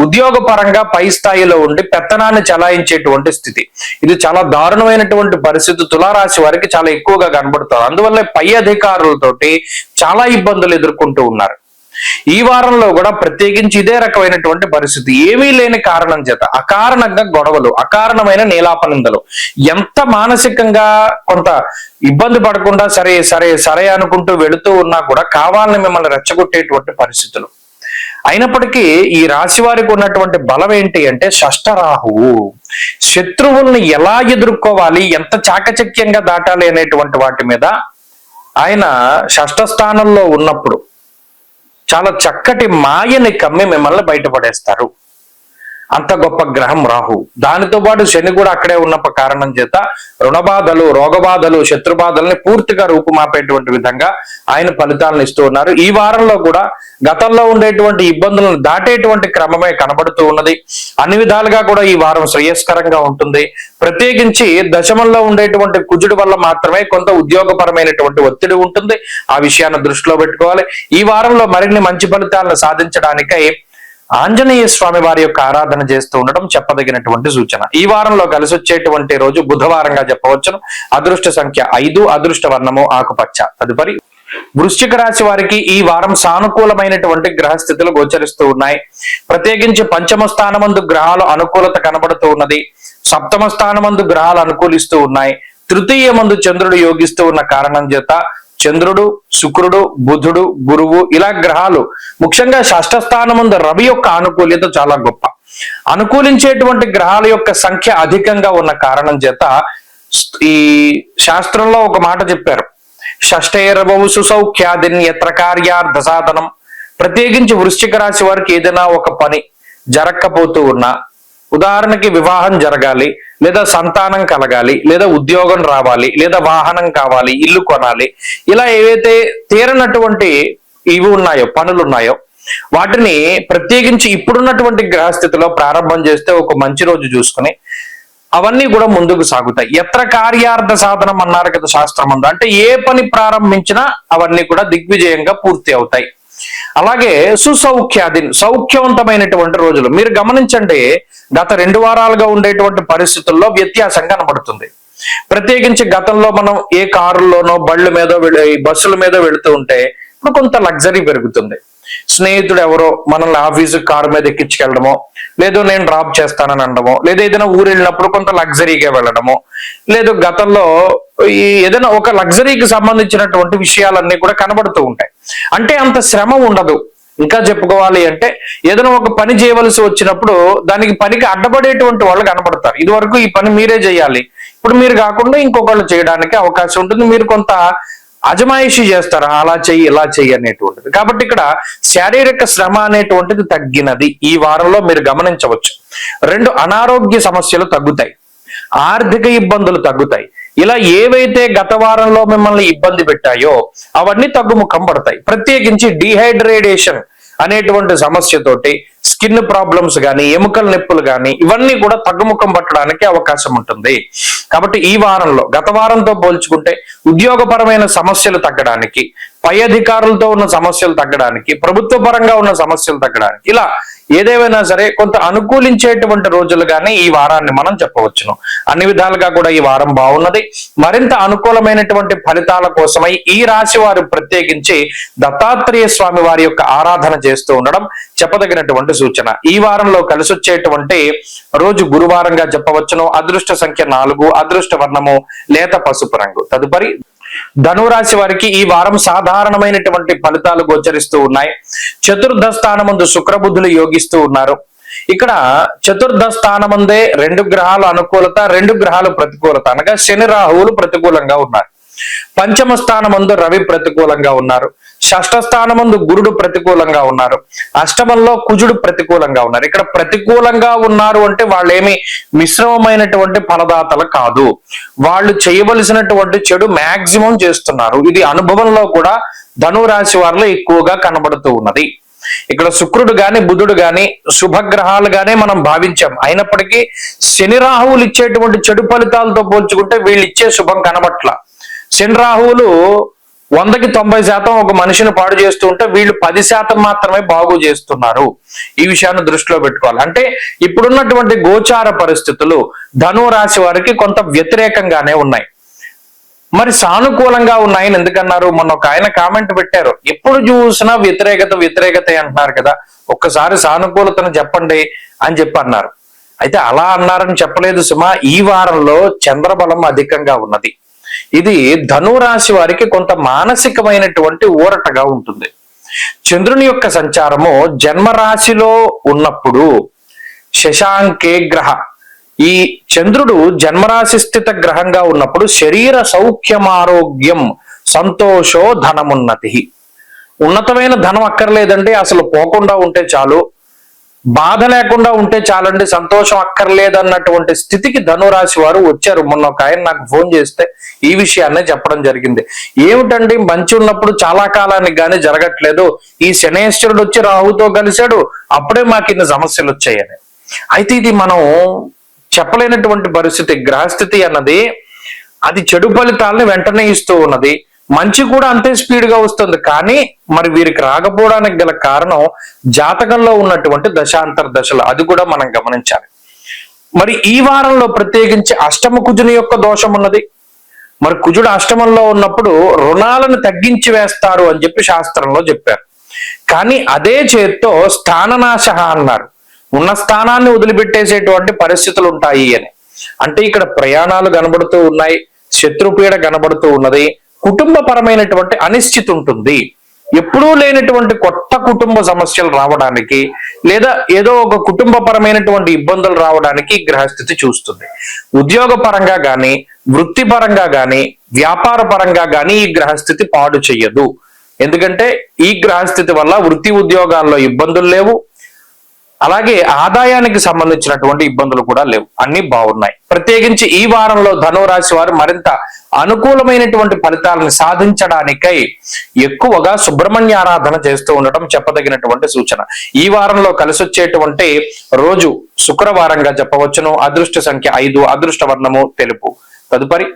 ఉద్యోగ పరంగా పై స్థాయిలో ఉండి పెత్తనాన్ని చలాయించేటువంటి స్థితి. ఇది చాలా దారుణమైనటువంటి పరిస్థితి తులారాశి వారికి చాలా ఎక్కువగా కనబడుతుంది. అందువల్ల పై అధికారులతోటి చాలా ఇబ్బందులు ఎదుర్కొంటూ ఉన్నారు. ఈ వారంలో కూడా ప్రత్యేకించి ఇదే రకమైనటువంటి పరిస్థితి. ఏమీ లేని కారణం చేత అకారణంగా గొడవలు, అకారణమైన నీలాపనిందలు, ఎంత మానసికంగా కొంత ఇబ్బంది పడకుండా సరే సరే సరే అనుకుంటూ వెళుతూ ఉన్నా కూడా కావాలని మిమ్మల్ని రెచ్చగొట్టేటువంటి పరిస్థితులు. అయినప్పటికీ ఈ రాశి వారికి ఉన్నటువంటి బలం ఏంటి అంటే షష్ఠ రాహువు. శత్రువుల్ని ఎలా ఎదుర్కోవాలి, ఎంత చాకచక్యంగా దాటాలి అనేటువంటి వాటి మీద ఆయన షష్ఠ స్థానంలో ఉన్నప్పుడు చాలా చక్కటి మాయని కమ్మి మిమ్మల్ని బయటపడేస్తారు. అంత గొప్ప గ్రహం రాహు. దానితో పాటు శని కూడా అక్కడే ఉన్న కారణం చేత రుణబాధలు, రోగబాధలు, శత్రుబాధల్ని పూర్తిగా రూపుమాపేటువంటి విధంగా ఆయన ఫలితాలను ఇస్తూ ఉన్నారు. ఈ వారంలో కూడా గతంలో ఉండేటువంటి ఇబ్బందులను దాటేటువంటి క్రమమే కనబడుతూ ఉన్నది. అన్ని విధాలుగా కూడా ఈ వారం శ్రేయస్కరంగా ఉంటుంది. ప్రత్యేకించి దశమంలో ఉండేటువంటి కుజుడు వల్ల మాత్రమే కొంత ఉద్యోగపరమైనటువంటి ఒత్తిడి ఉంటుంది. ఆ విషయాన్ని దృష్టిలో పెట్టుకోవాలి. ఈ వారంలో మరిన్ని మంచి ఫలితాలను సాధించడానికై ఆంజనేయ స్వామి వారి యొక్క ఆరాధన చేస్తూ ఉండడం చెప్పదగినటువంటి సూచన. ఈ వారంలో కలిసి వచ్చేటువంటి రోజు బుధవారంగా చెప్పవచ్చును. అదృష్ట సంఖ్య 5, అదృష్ట వర్ణము ఆకుపచ్చ. తదుపరి వృశ్చిక రాశి వారికి ఈ వారం సానుకూలమైనటువంటి గ్రహస్థితులు గోచరిస్తూ ఉన్నాయి. ప్రత్యేకించి పంచమ స్థానమందు గ్రహాలు అనుకూలత కనబడుతూ ఉన్నది. సప్తమ స్థానమందు గ్రహాలు అనుకూలిస్తూ ఉన్నాయి. తృతీయ మందు చంద్రుడు యోగిస్తూ ఉన్న కారణం చేత చంద్రుడు, శుక్రుడు, బుధుడు, గురువు ఇలా గ్రహాలు, ముఖ్యంగా షష్ఠ స్థానమందు రవి యొక్క అనుకూల్యత చాలా గొప్ప. అనుకూలించేటువంటి గ్రహాల యొక్క సంఖ్య అధికంగా ఉన్న కారణం చేత ఈ శాస్త్రంలో ఒక మాట చెప్పారు, షష్టైరవవు సుసౌఖ్యాదిన్ యత్ర కార్యార్థ సాధనం. ప్రత్యేకించి వృశ్చిక రాశి వారికి ఏదైనా ఒక పని జరగకపోతూ ఉన్నా, ఉదాహరణకి వివాహం జరగాలి, లేదా సంతానం కలగాలి, లేదా ఉద్యోగం రావాలి, లేదా వాహనం కావాలి, ఇల్లు కొనాలి, ఇలా ఏవైతే తీరనటువంటి ఇవి ఉన్నాయో, పనులు ఉన్నాయో, వాటిని ప్రత్యేకించి ఇప్పుడున్నటువంటి గ్రహస్థితిలో ప్రారంభం చేస్తే ఒక మంచి రోజు చూసుకుని అవన్నీ కూడా ముందుకు సాగుతాయి. ఎత్ర కార్యార్థ సాధనం అన్నారు కదా శాస్త్రం అందు, అంటే ఏ పని ప్రారంభించినా అవన్నీ కూడా దిగ్విజయంగా పూర్తి అవుతాయి. అలాగే సుసౌఖ్యాది, సౌఖ్యవంతమైనటువంటి రోజులు మీరు గమనించండి. గత 2 వారాలుగా ఉండేటువంటి పరిస్థితుల్లో వ్యత్యాసం కనబడుతుంది. ప్రత్యేకించి గతంలో మనం ఏ కారుల్లోనో బళ్ళ మీదో బస్సుల మీదో వెళుతూ ఉంటే ఇప్పుడు కొంత లగ్జరీ పెరుగుతుంది. స్నేహితుడు ఎవరో మనల్ని ఆఫీసు కారు మీద ఎక్కించుకెళ్ళడమో, లేదో నేను డ్రాప్ చేస్తానని అనడమో, లేదా ఏదైనా ఊరు వెళ్ళినప్పుడు కొంత లగ్జరీగా వెళ్ళడమో, లేదు గతంలో ఏదైనా ఒక లగ్జరీకి సంబంధించినటువంటి విషయాలన్నీ కూడా కనబడుతూ ఉంటాయి. అంటే అంత శ్రమ ఉండదు. ఇంకా చెప్పుకోవాలి అంటే ఏదైనా ఒక పని చేయవలసి వచ్చినప్పుడు దానికి పనికి అడ్డపడేటువంటి వాళ్ళు కనబడతారు. ఇది వరకు ఈ పని మీరే చేయాలి, ఇప్పుడు మీరు కాకుండా ఇంకొకళ్ళు చేయడానికి అవకాశం ఉంటుంది. మీరు కొంత అజమాయిషీ చేస్తారు, అలా చెయ్యి ఇలా చెయ్యి అనేటువంటిది. కాబట్టి ఇక్కడ శారీరక శ్రమ అనేటువంటిది తగ్గినది ఈ వారంలో మీరు గమనించవచ్చు. 2 అనారోగ్య సమస్యలు తగ్గుతాయి, ఆర్థిక ఇబ్బందులు తగ్గుతాయి. ఇలా ఏవైతే గత వారంలో మిమ్మల్ని ఇబ్బంది పెట్టాయో అవన్నీ తగ్గుముఖం పడతాయి. ప్రత్యేకించి డీహైడ్రేషన్ అనేటువంటి సమస్యతోటి స్కిన్ ప్రాబ్లమ్స్ కానీ, ఎముకల నొప్పులు కానీ, ఇవన్నీ కూడా తగ్గుముఖం పట్టడానికి అవకాశం ఉంటుంది. కాబట్టి ఈ వారంలో గత వారంతో పోల్చుకుంటే ఉద్యోగపరమైన సమస్యలు తగ్గడానికి, పై అధికారులతో ఉన్న సమస్యలు తగ్గడానికి, ప్రభుత్వ పరంగా ఉన్న సమస్యలు తగ్గడానికి, ఇలా ఏదేమైనా సరే కొంత అనుకూలించేటువంటి రోజులుగానే ఈ వారాన్ని మనం చెప్పవచ్చును. అన్ని విధాలుగా కూడా ఈ వారం బాగున్నది. మరింత అనుకూలమైనటువంటి ఫలితాల కోసమై ఈ రాశి వారు ప్రత్యేకించి దత్తాత్రేయ స్వామి వారి యొక్క ఆరాధన చేస్తూ ఉండడం చెప్పదగినటువంటి సూచన. ఈ వారంలో కలిసి వచ్చేటువంటి రోజు గురువారంగా చెప్పవచ్చును. అదృష్ట సంఖ్య 4, అదృష్ట వర్ణము లేత పసుపు రంగు. తదుపరి ధనురాశి వారికి ఈ వారం సాధారణమైనటువంటి ఫలితాలు గోచరిస్తూ ఉన్నాయి. చతుర్థ స్థానమందు శుక్రబుద్ధులు యోగిస్తూ ఉన్నారు. ఇక్కడ చతుర్థ స్థానమందే 2 గ్రహాలు అనుకూలత, 2 గ్రహాలు ప్రతికూలత, అనగా శని రాహువులు ప్రతికూలంగా ఉన్నారు. పంచమ స్థానమందు రవి ప్రతికూలంగా ఉన్నారు. షష్ఠ స్థానమందు గురుడు ప్రతికూలంగా ఉన్నారు. అష్టమంలో కుజుడు ప్రతికూలంగా ఉన్నారు. ఇక్కడ ప్రతికూలంగా ఉన్నారు అంటే వాళ్ళేమి మిశ్రమమైనటువంటి ఫలదాతలు కాదు. వాళ్ళు చేయవలసినటువంటి చెడు మాక్సిమం చేస్తున్నారు. ఇది అనుభవంలో కూడా ధనురాశి వారిలో ఎక్కువగా కనబడుతూ ఉన్నది. ఇక్కడ శుక్రుడు గాని బుధుడు గాని శుభగ్రహాలుగానే మనం భావించాం. అయినప్పటికీ శని రాహువులు ఇచ్చేటువంటి చెడు ఫలితాలతో పోల్చుకుంటే వీళ్ళు ఇచ్చే శుభం కనబట్ల. శని రాహువులు 100కి 90% ఒక మనిషిని పాడు చేస్తూ ఉంటే వీళ్ళు 10% మాత్రమే బాగు చేస్తున్నారు. ఈ విషయాన్ని దృష్టిలో పెట్టుకోవాలి. అంటే ఇప్పుడున్నటువంటి గోచార పరిస్థితులు ధను రాశి వారికి కొంత వ్యతిరేకంగానే ఉన్నాయి. మరి సానుకూలంగా ఉన్నాయని ఎందుకన్నారు? మొన్న ఒక ఆయన కామెంట్ పెట్టారు, ఎప్పుడు చూసినా వ్యతిరేకత అంటున్నారు కదా, ఒక్కసారి సానుకూలతను చెప్పండి అని చెప్పి అన్నారు. అయితే అలా అన్నారని చెప్పలేదు సుమా. ఈ వారంలో చంద్రబలం అధికంగా ఉన్నది. ఇది ధనురాశి వారికి కొంత మానసికమైనటువంటి ఊరటగా ఉంటుంది. చంద్రుని యొక్క సంచారము జన్మరాశిలో ఉన్నప్పుడు శశాంకే గ్రహ, ఈ చంద్రుడు జన్మరాశి స్థిత గ్రహంగా ఉన్నప్పుడు శరీర సౌఖ్యం, ఆరోగ్యం, సంతోషో ధనమున్నతి. ఉన్నతమైన ధనం అక్కర్లేదండి, అసలు పోకుండా ఉంటే చాలు, బాధ లేకుండా ఉంటే చాలండి, సంతోషం అక్కర్లేదన్నటువంటి స్థితికి ధనురాశి వారు వచ్చారు. మొన్న ఒక ఆయన నాకు ఫోన్ చేస్తే ఈ విషయాన్నే చెప్పడం జరిగింది. ఏమిటండి, మంచి ఉన్నప్పుడు చాలా కాలానికి గానీ జరగట్లేదు, ఈ శనేశ్వరుడు వచ్చి రాహుతో కలిశాడు, అప్పుడే మాకు ఇన్ని సమస్యలు వచ్చాయని. అయితే ఇది మనం చెప్పలేనటువంటి పరిస్థితి. గ్రహస్థితి అన్నది అది చెడు ఫలితాలను వెంటనే ఇస్తూ ఉన్నది, మంచి కూడా అంతే స్పీడ్ గా వస్తుంది. కానీ మరి వీరికి రాకపోవడానికి గల కారణం జాతకంలో ఉన్నటువంటి దశాంతర దశలు, అది కూడా మనం గమనించాలి. మరి ఈ వారంలో ప్రత్యేకించి అష్టమ కుజుని యొక్క దోషం ఉన్నది. మరి కుజుడు అష్టమంలో ఉన్నప్పుడు రుణాలను తగ్గించి వేస్తారు అని చెప్పి శాస్త్రంలో చెప్పారు. కానీ అదే చేత్తో స్థాననాశ అన్నారు, ఉన్న స్థానాన్ని వదిలిపెట్టేసేటువంటి పరిస్థితులు ఉంటాయి అని. అంటే ఇక్కడ ప్రయాణాలు కనబడుతూ ఉన్నాయి, శత్రుపీడ కనబడుతూ ఉన్నది, కుటుంబ పరమైనటువంటి అనిశ్చితి ఉంటుంది. ఎప్పుడూ లేనటువంటి కొత్త కుటుంబ సమస్యలు రావడానికి, లేదా ఏదో ఒక కుటుంబపరమైనటువంటి ఇబ్బందులు రావడానికి ఈ గ్రహస్థితి చూస్తుంది. ఉద్యోగ పరంగా గాని, వృత్తిపరంగా గాని, వ్యాపార పరంగా గాని ఈ గ్రహస్థితి పాడు చెయ్యదు. ఎందుకంటే ఈ గ్రహస్థితి వల్ల వృత్తి ఉద్యోగాల్లో ఇబ్బందులు లేవు, అలాగే ఆదాయానికి సంబంధించినటువంటి ఇబ్బందులు కూడా లేవు, అన్ని బాగున్నాయి. ప్రత్యేకించి ఈ వారంలో ధనురాశి వారు మరింత అనుకూలమైనటువంటి ఫలితాలను సాధించడానికై ఎక్కువగా సుబ్రహ్మణ్య ఆరాధన చేస్తూ ఉండటం చెప్పదగినటువంటి సూచన. ఈ వారంలో కలిసి వచ్చేటువంటి రోజు శుక్రవారంగా చెప్పవచ్చును. అదృష్ట సంఖ్య 5, అదృష్ట వర్ణము తెలుపు. తదుపరి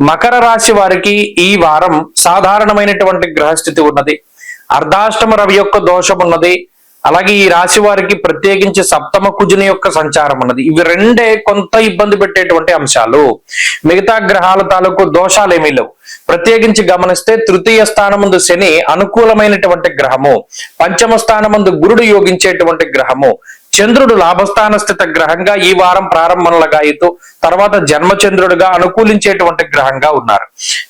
మకర రాశి వారికి ఈ వారం సాధారణమైనటువంటి గ్రహస్థితి ఉన్నది. అర్ధాష్టమ రవి యొక్క దోషం ఉన్నది. అలాగే ఈ రాశి వారికి ప్రత్యేకించి సప్తమ కుజుని యొక్క సంచారం ఉన్నది. ఇవి రెండే కొంత ఇబ్బంది పెట్టేటువంటి అంశాలు. మిగతా గ్రహాల తాలూకు దోషాలు ఏమీ లేవు. ప్రత్యేకించి గమనిస్తే తృతీయ స్థానమందు శని అనుకూలమైనటువంటి గ్రహము, పంచమ స్థానమందు గురుడు యోగించేటువంటి గ్రహము, చంద్రుడు లాభస్థాన స్థిత గ్రహంగా ఈ వారం ప్రారంభంలో అయితూ తర్వాత జన్మచంద్రుడిగా అనుకూలించేటువంటి గ్రహంగా ఉన్నారు.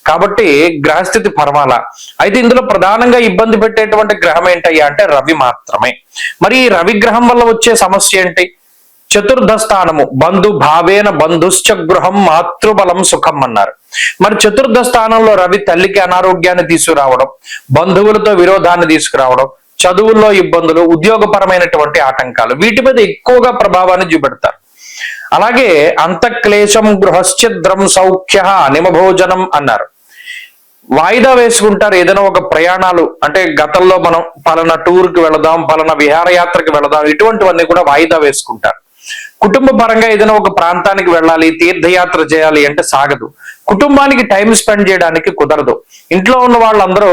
కాబట్టి గ్రహస్థితి పర్వాలా. అయితే ఇందులో ప్రధానంగా ఇబ్బంది పెట్టేటువంటి గ్రహం ఏంటయ్యా అంటే రవి మాత్రమే. మరి ఈ రవి గ్రహం వల్ల వచ్చే సమస్య ఏంటి? చతుర్థ స్థానము బంధు భావేన బంధుశ్చ గృహం మాతృబలం సుఖం అన్నారు. మరి చతుర్థ స్థానంలో రవి తల్లికి అనారోగ్యాన్ని తీసుకురావడం, బంధువులతో విరోధాన్ని తీసుకురావడం, చదువుల్లో ఇబ్బందులు, ఉద్యోగపరమైనటువంటి ఆటంకాలు, వీటి మీద ఎక్కువగా ప్రభావాన్ని చూపెడతారు. అలాగే అంతఃక్లేశం గృహశ్చిద్రం సౌఖ్య నిమభోజనం అన్నారు. వాయిదా వేసుకుంటారు ఏదైనా ఒక ప్రయాణాలు, అంటే గతంలో మనం పలానా టూర్కి వెళదాం, పలానా విహారయాత్రకి వెళదాం, ఇటువంటివన్నీ కూడా వాయిదా వేసుకుంటారు. కుటుంబ పరంగా ఏదైనా ఒక ప్రాంతానికి వెళ్ళాలి, తీర్థయాత్ర చేయాలి అంటే సాగదు. కుటుంబానికి టైం స్పెండ్ చేయడానికి కుదరదు. ఇంట్లో ఉన్న వాళ్ళందరూ,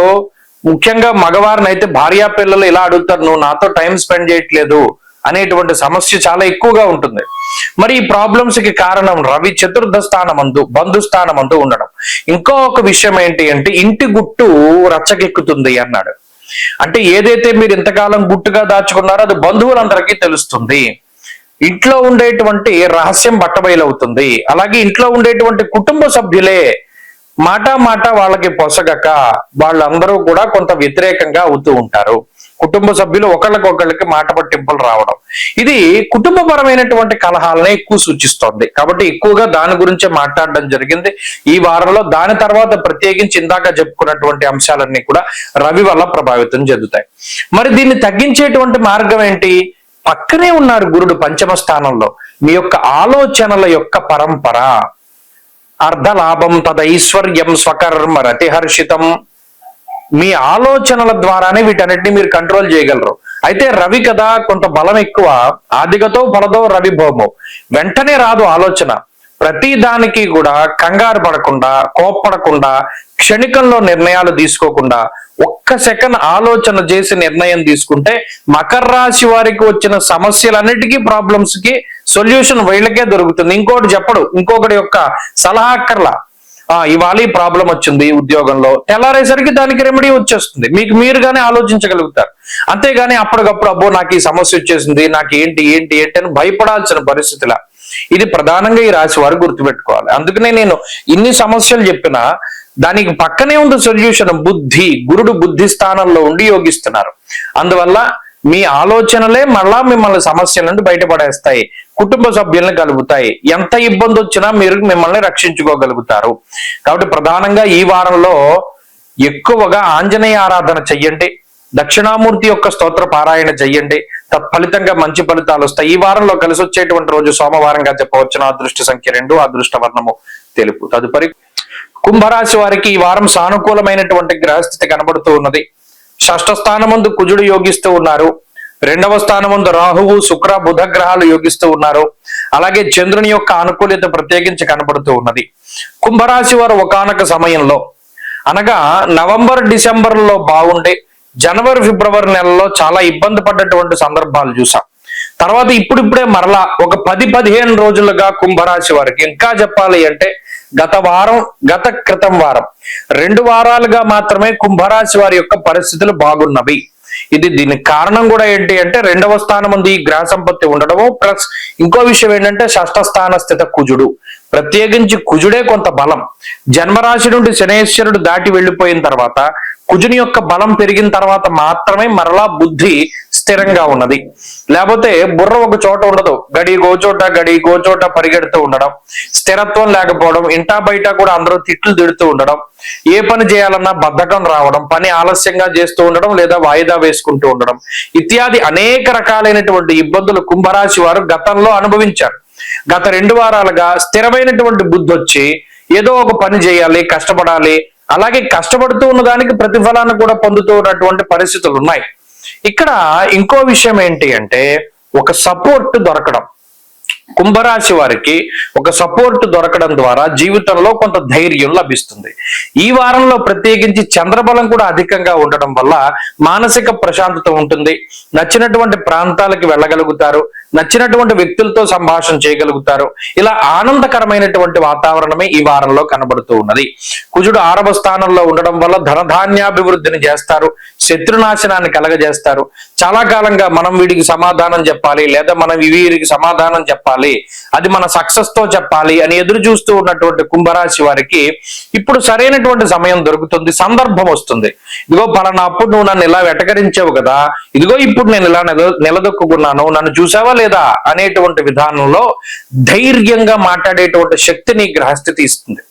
ముఖ్యంగా మగవారిని అయితే భార్యా పిల్లలు ఇలా అడుగుతారు, నువ్వు నాతో టైం స్పెండ్ చేయట్లేదు అనేటువంటి సమస్య చాలా ఎక్కువగా ఉంటుంది. మరి ఈ ప్రాబ్లమ్స్ కి కారణం రవి చతుర్థ స్థానమందు బంధు స్థానమందు ఉండడం. ఇంకో ఒక విషయం ఏంటి అంటే ఇంటి గుట్టు రచ్చకెక్కుతుంది అన్నాడు. అంటే ఏదైతే మీరు ఇంతకాలం గుట్టుగా దాచుకున్నారో అది బంధువులందరికీ తెలుస్తుంది. ఇంట్లో ఉండేటువంటి రహస్యం బట్టబయలవుతుంది. అలాగే ఇంట్లో ఉండేటువంటి కుటుంబ సభ్యులే మాట వాళ్ళకి పొసగక వాళ్ళందరూ కూడా కొంత వ్యతిరేకంగా అవుతూ ఉంటారు. కుటుంబ సభ్యులు ఒకళ్ళకొకళ్ళకి మాట పట్టింపులు రావడం, ఇది కుటుంబపరమైనటువంటి కలహాలనే ఎక్కువ సూచిస్తోంది. కాబట్టి ఎక్కువగా దాని గురించే మాట్లాడడం జరిగింది ఈ వారంలో. దాని తర్వాత ప్రత్యేకించి ఇందాక చెప్పుకున్నటువంటి అంశాలన్నీ కూడా రవి వల్ల ప్రభావితం చెందుతాయి. మరి దీన్ని తగ్గించేటువంటి మార్గం ఏంటి? పక్కనే ఉన్నారు గురుడు పంచమ స్థానంలో. మీ యొక్క ఆలోచనల యొక్క పరంపర, అర్ధలాభం తదైశ్వర్యం స్వకర్మ రతిహర్షితం, మీ ఆలోచనల ద్వారానే వీటన్నిటిని మీరు కంట్రోల్ చేయగలరు. అయితే రవి కదా కొంత బలం ఎక్కువ. ఆదిగతో ఫలదో రవి భౌమో, వెంటనే రాదు ఆలోచన. ప్రతి దానికి కూడా కంగారు పడకుండా, కోప్పడకుండా, క్షణికంలో నిర్ణయాలు తీసుకోకుండా ఒక్క సెకండ్ ఆలోచన చేసి నిర్ణయం తీసుకుంటే మకర రాశి వారికి వచ్చిన సమస్యలన్నిటికీ, ప్రాబ్లమ్స్ కి సొల్యూషన్ వీళ్ళకే దొరుకుతుంది. ఇంకోటి చెప్పడు, ఇంకొకటి యొక్క సలహా అక్కర్లా. ఇవాళ ఈ ప్రాబ్లం వచ్చింది ఉద్యోగంలో, తెల్లారేసరికి దానికి రెమెడీ వచ్చేస్తుంది. మీకు మీరుగానే ఆలోచించగలుగుతారు. అంతేగాని అప్పటికప్పుడు అబ్బో నాకు ఈ సమస్య వచ్చేసింది, నాకు ఏంటి ఏంటి ఏంటి అని భయపడాల్సిన పరిస్థితిలా. ఇది ప్రధానంగా ఈ రాశి వారు గుర్తుపెట్టుకోవాలి. అందుకనే నేను ఇన్ని సమస్యలు చెప్పినా దానికి పక్కనే ఉంది సొల్యూషన్. బుద్ధి, గురుడు బుద్ధి స్థానంలో ఉండి యోగిస్తున్నారు. అందువల్ల మీ ఆలోచనలే మళ్ళా మిమ్మల్ని సమస్యల నుండి బయటపడేస్తాయి, కుటుంబ సభ్యులను కలుగుతాయి. ఎంత ఇబ్బంది వచ్చినా మీరు మిమ్మల్ని రక్షించుకోగలుగుతారు. కాబట్టి ప్రధానంగా ఈ వారంలో ఎక్కువగా ఆంజనేయ ఆరాధన చెయ్యండి, దక్షిణామూర్తి యొక్క స్తోత్ర పారాయణ చెయ్యండి. తత్ఫలితంగా మంచి ఫలితాలు వస్తాయి. ఈ వారంలో కలిసి వచ్చేటువంటి రోజు సోమవారంగా చెప్పవచ్చును. అదృష్ట సంఖ్య 2, అదృష్ట వర్ణము తెలుపు. తదుపరి కుంభరాశి వారికి ఈ వారం సానుకూలమైనటువంటి గ్రహస్థితి కనబడుతూ ఉన్నది. షష్ఠ స్థానమందు కుజుడు యోగిస్తూ ఉన్నారు. 2వ స్థానమందు రాహువు, శుక్ర, బుధ గ్రహాలు యోగిస్తూ ఉన్నారు. అలాగే చంద్రుని యొక్క అనుకూలత ప్రత్యేకించి కనబడుతూ ఉన్నది. కుంభరాశి వారు ఒకానొక సమయంలో, అనగా నవంబర్ డిసెంబర్లో బాగుండి జనవరి ఫిబ్రవరి నెలలో చాలా ఇబ్బంది పడ్డటువంటి సందర్భాలు చూసాం. తర్వాత ఇప్పుడిప్పుడే మరలా ఒక 10-15 రోజులుగా కుంభరాశి వారికి, ఇంకా చెప్పాలి అంటే గత క్రితం వారం 2 వారాలుగా మాత్రమే కుంభరాశి వారి యొక్క పరిస్థితులు బాగున్నవి. దీనికి కారణం కూడా ఏంటి అంటే 2వ స్థానం ఉంది ఈ గ్రహ సంపత్తి ఉండడము, ప్లస్ ఇంకో విషయం ఏంటంటే షష్ఠ స్థాన స్థిత కుజుడు. ప్రత్యేకించి కుజుడే కొంత బలం. జన్మరాశి నుండి శనేశ్వరుడు దాటి వెళ్ళిపోయిన తర్వాత కుజుని యొక్క బలం పెరిగిన తర్వాత మాత్రమే మరలా బుద్ధి స్థిరంగా ఉన్నది. లేకపోతే బుర్ర ఒక చోట ఉండదు, గడి గోచోట పరిగెడుతూ ఉండడం, స్థిరత్వం లేకపోవడం, ఇంటా బయట కూడా అందరూ తిట్లు తిడుతూ ఉండడం, ఏ పని చేయాలన్నా బద్ధకం రావడం, పని ఆలస్యంగా చేస్తూ ఉండడం లేదా వాయిదా వేసుకుంటూ ఉండడం ఇత్యాది అనేక రకాలైనటువంటి ఇబ్బందులు కుంభరాశి వారు గతంలో అనుభవించారు. గత 2 వారాలుగా స్థిరమైనటువంటి బుద్ధి వచ్చి ఏదో ఒక పని చేయాలి, కష్టపడాలి, అలాగే కష్టపడుతూ ఉన్న దానికి ప్రతిఫలాన్ని కూడా పొందుతూ ఉన్నటువంటి పరిస్థితులు ఉన్నాయి. ఇక్కడ ఇంకో విషయం ఏంటి అంటే ఒక సపోర్ట్ దొరకడం. కుంభరాశి వారికి ఒక సపోర్ట్ దొరకడం ద్వారా జీవితంలో కొంత ధైర్యం లభిస్తుంది. ఈ వారంలో ప్రత్యేకించి చంద్రబలం కూడా అధికంగా ఉండడం వల్ల మానసిక ప్రశాంతత ఉంటుంది. నచ్చినటువంటి ప్రాంతాలకు వెళ్ళగలుగుతారు, నచ్చినటువంటి వ్యక్తులతో సంభాషణ చేయగలుగుతారు. ఇలా ఆనందకరమైనటువంటి వాతావరణమే ఈ వారంలో కనబడుతూ ఉన్నది. కుజుడు 6వ స్థానంలో ఉండడం వల్ల ధనధాన్యాభివృద్ధిని చేస్తారు, శత్రునాశనాన్ని కలగజేస్తారు. చాలా కాలంగా మనం వీడికి సమాధానం చెప్పాలి లేదా మనం వీరికి సమాధానం చెప్పాలి, అది మన సక్సెస్ తో చెప్పాలి అని ఎదురు చూస్తూ ఉన్నటువంటి కుంభరాశి వారికి ఇప్పుడు సరైనటువంటి సమయం దొరుకుతుంది, సందర్భం వస్తుంది. ఇదిగో పలానా అప్పుడు నువ్వు నన్ను ఇలా వెటకరించావు కదా, ఇదిగో ఇప్పుడు నేను ఇలా నిలదొక్కున్నాను, నన్ను చూసావా లేదా అనేటువంటి విధానంలో ధైర్యంగా మాట్లాడేటువంటి శక్తిని గ్రహస్థితి ఇస్తుంది.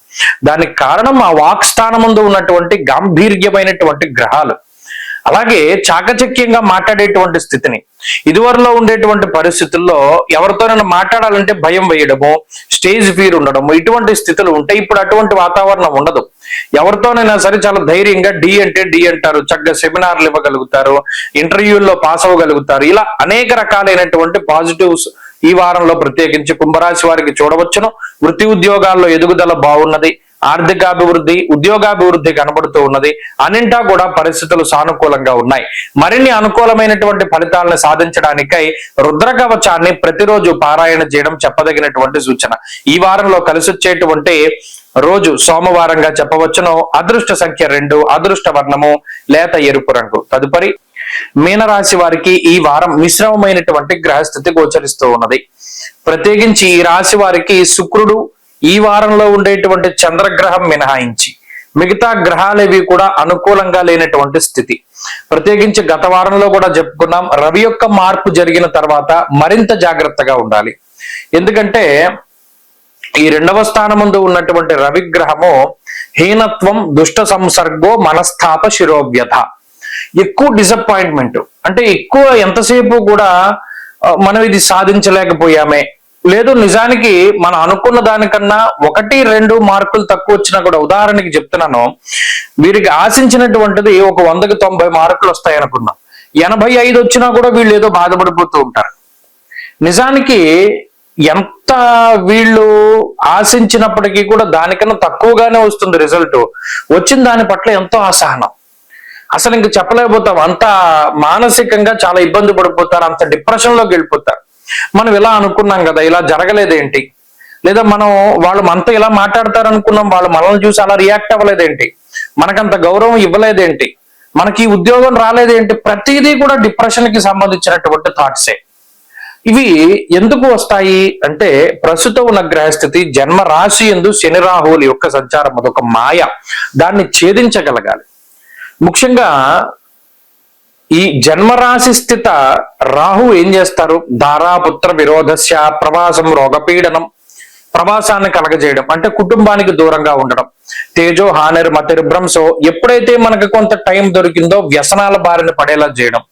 దానికి కారణం ఆ వాక్స్థానం ముందు ఉన్నటువంటి గాంభీర్యమైనటువంటి గ్రహాలు. అలాగే చాకచక్యంగా మాట్లాడేటువంటి స్థితిని, ఇదివరలో ఉండేటువంటి పరిస్థితుల్లో ఎవరితోనైనా మాట్లాడాలంటే భయం వేయడము, స్టేజ్ ఫీర్ ఉండడము, ఇటువంటి స్థితులు ఉంటాయి. ఇప్పుడు అటువంటి వాతావరణం ఉండదు. ఎవరితోనైనా సరే చాలా ధైర్యంగా డి అంటే డి అంటారు, చక్కగా సెమినార్లు ఇవ్వగలుగుతారు, ఇంటర్వ్యూల్లో పాస్ అవ్వగలుగుతారు. ఇలా అనేక రకాలైనటువంటి పాజిటివ్స్ ఈ వారంలో ప్రత్యేకించి కుంభరాశి వారికి చూడవచ్చును. వృత్తి ఉద్యోగాల్లో ఎదుగుదల బాగున్నది, ఆర్థికాభివృద్ధి, ఉద్యోగాభివృద్ధి కనబడుతూ ఉన్నది. అన్నింటా కూడా పరిస్థితులు సానుకూలంగా ఉన్నాయి. మరిన్ని అనుకూలమైనటువంటి ఫలితాలను సాధించడానికై రుద్రకవచాన్ని ప్రతిరోజు పారాయణ చేయడం చెప్పదగినటువంటి సూచన. ఈ వారంలో కలిసి వచ్చేటువంటి రోజు సోమవారంగా చెప్పవచ్చును. అదృష్ట సంఖ్య 2, అదృష్ట వర్ణము లేత ఎరుపు రంగు. తదుపరి మీనరాశి వారికి ఈ వారం మిశ్రమమైనటువంటి గ్రహస్థితి గోచరిస్తూ ఉన్నది. ప్రత్యేకించి ఈ రాశి వారికి శుక్రుడు, ఈ వారంలో ఉండేటువంటి చంద్రగ్రహం మినహాయించి మిగతా గ్రహాలేవి కూడా అనుకూలంగా లేనటువంటి స్థితి. ప్రత్యేకించి గత వారంలో కూడా చెప్పుకున్నాం, రవి యొక్క మార్పు జరిగిన తర్వాత మరింత జాగ్రత్తగా ఉండాలి. ఎందుకంటే ఈ 2వ స్థానం ముందు ఉన్నటువంటి రవి గ్రహము హీనత్వం, దుష్ట సంసర్గో, మనస్తాప, శిరోవ్యథ, ఎక్కువ డిసప్పాయింట్మెంట్. అంటే ఎక్కువ ఎంతసేపు కూడా మనం ఇది సాధించలేకపోయామే, లేదు నిజానికి మనం అనుకున్న దానికన్నా 1-2 మార్కులు తక్కువ వచ్చినా కూడా, ఉదాహరణకి చెప్తున్నాను, వీరికి ఆశించినటువంటిది ఒక 100కి 90 మార్కులు వస్తాయి అనుకున్నాం, 85 వచ్చినా కూడా వీళ్ళు ఏదో బాధపడిపోతూ ఉంటారు. నిజానికి ఎంత వీళ్ళు ఆశించినప్పటికీ కూడా దానికన్నా తక్కువగానే వస్తుంది రిజల్ట్. వచ్చిన దాని పట్ల ఎంతో అసహనం, అసలు ఇంక చెప్పలేకపోతాం, అంత మానసికంగా చాలా ఇబ్బంది పడిపోతారు, అంత డిప్రెషన్ లోకి వెళ్ళిపోతారు. మనం ఇలా అనుకున్నాం కదా, ఇలా జరగలేదేంటి, లేదా మనం వాళ్ళు మనతో ఇలా మాట్లాడతారు అనుకున్నాం, వాళ్ళు మనల్ని చూసి అలా రియాక్ట్ అవ్వలేదేంటి, మనకంత గౌరవం ఇవ్వలేదేంటి, మనకి ఉద్యోగం రాలేదేంటి, ప్రతిదీ కూడా డిప్రెషన్ కి సంబంధించినటువంటి థాట్సే. ఇవి ఎందుకు వస్తాయి అంటే ప్రస్తుతం ఉన్న గ్రహస్థితి, జన్మ రాశి యందు శని రాహువుల యొక్క సంచారం, అదొక మాయ, దాన్ని ఛేదించగలగాలి. ముఖ్యంగా ఈ జన్మరాశి స్థిత రాహు ఏం చేస్తారు, ధారాపుత్ర విరోధస్య, ప్రవాసం, రోగపీడనం, ప్రవాసాన్ని కలగజేయడం అంటే కుటుంబానికి దూరంగా ఉండడం, తేజో హానిర్ మతిర్భ్రంశో, ఎప్పుడైతే మనకు కొంత టైం దొరికిందో వ్యసనాల బారిన పడేలా చేయడం,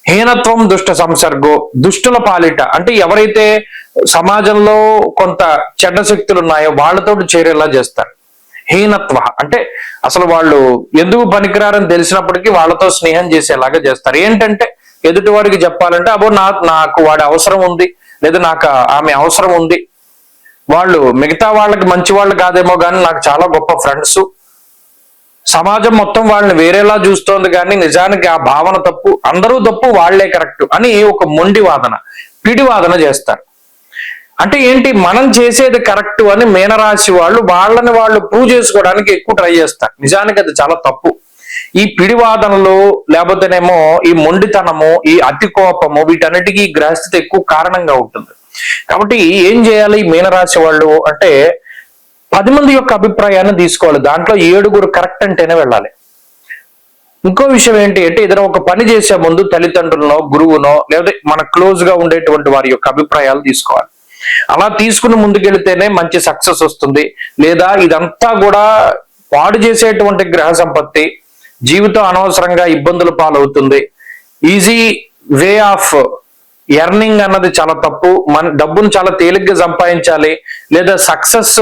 హీనత్వం, దుష్ట సంసర్గో, దుష్టుల పాలిట అంటే ఎవరైతే సమాజంలో కొంత చెడ్డ శక్తులు ఉన్నాయో వాళ్ళతో చేరేలా చేస్తారు. హీనత్వ అంటే అసలు వాళ్ళు ఎందుకు పనికిరారని తెలిసినప్పటికీ వాళ్ళతో స్నేహం చేసేలాగా చేస్తారు. ఏంటంటే ఎదుటి వాడికి చెప్పాలంటే అబ్బో నాకు వాడి అవసరం ఉంది, లేదా నాకు ఆమె అవసరం ఉంది, వాళ్ళు మిగతా వాళ్ళకి మంచి వాళ్ళు కాదేమో కానీ నాకు చాలా గొప్ప ఫ్రెండ్స్, సమాజం మొత్తం వాళ్ళని వేరేలా చూస్తోంది కానీ నిజానికి ఆ భావన తప్పు, అందరూ తప్పు, వాళ్లే కరెక్ట్ అని ఒక మొండి వాదన, పిడి వాదన చేస్తారు. అంటే ఏంటి, మనం చేసేది కరెక్ట్ అని మీనరాశి వాళ్ళు వాళ్ళని వాళ్ళు ప్రూవ్ చేసుకోవడానికి ఎక్కువ ట్రై చేస్తారు. నిజానికి అది చాలా తప్పు. ఈ పిడివాదనలు లేకపోతేనేమో ఈ మొండితనము, ఈ అతి కోపము, వీటన్నిటికీ గ్రహస్థితి ఎక్కువ కారణంగా ఉంటుంది. కాబట్టి ఏం చేయాలి మీనరాశి వాళ్ళు అంటే 10 మంది యొక్క అభిప్రాయాన్ని తీసుకోవాలి, దాంట్లో 7 కరెక్ట్ అంటేనే వెళ్ళాలి. ఇంకో విషయం ఏంటి అంటే ఏదైనా ఒక పని చేసే ముందు తల్లిదండ్రులనో గురువునో లేదా మన క్లోజ్ గా ఉండేటువంటి వారి యొక్క అభిప్రాయాలు తీసుకోవాలి. అలా తీసుకుని ముందుకెళ్తేనే మంచి సక్సెస్ వస్తుంది. లేదా ఇదంతా కూడా పాడు చేసేటువంటి గ్రహ సంపత్తి, జీవితం అనవసరంగా ఇబ్బందుల పాలవుతుంది, ఈజీ వే ఆఫ్ ఎర్నింగ్ అన్నది చాలా తప్పు, మన డబ్బును చాలా తేలిగ్గా సంపాదించాలి, లేదా సక్సెస్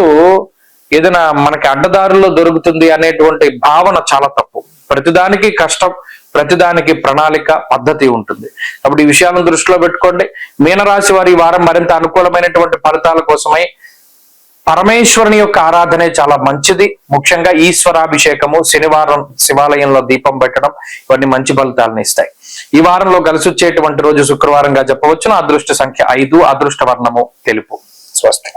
ఏదైనా మనకి అడ్డదారుల్లో దొరుకుతుంది అనేటువంటి భావన చాలా తప్పు. ప్రతిదానికి కష్టం, ప్రతిదానికి ప్రణాళిక, పద్ధతి ఉంటుంది. కాబట్టి ఈ విషయాలను దృష్టిలో పెట్టుకోండి. మీనరాశి వారి ఈ వారం మరింత అనుకూలమైనటువంటి ఫలితాల కోసమై పరమేశ్వరుని యొక్క ఆరాధనే చాలా మంచిది. ముఖ్యంగా ఈశ్వరాభిషేకము, శనివారం శివాలయంలో దీపం పెట్టడం, ఇవన్నీ మంచి ఫలితాలను ఇస్తాయి. ఈ వారంలో కలిసి వచ్చేటువంటి రోజు శుక్రవారంగా చెప్పవచ్చును. అదృష్ట సంఖ్య 5, అదృష్ట వర్ణము తెలుపు. స్వస్తి.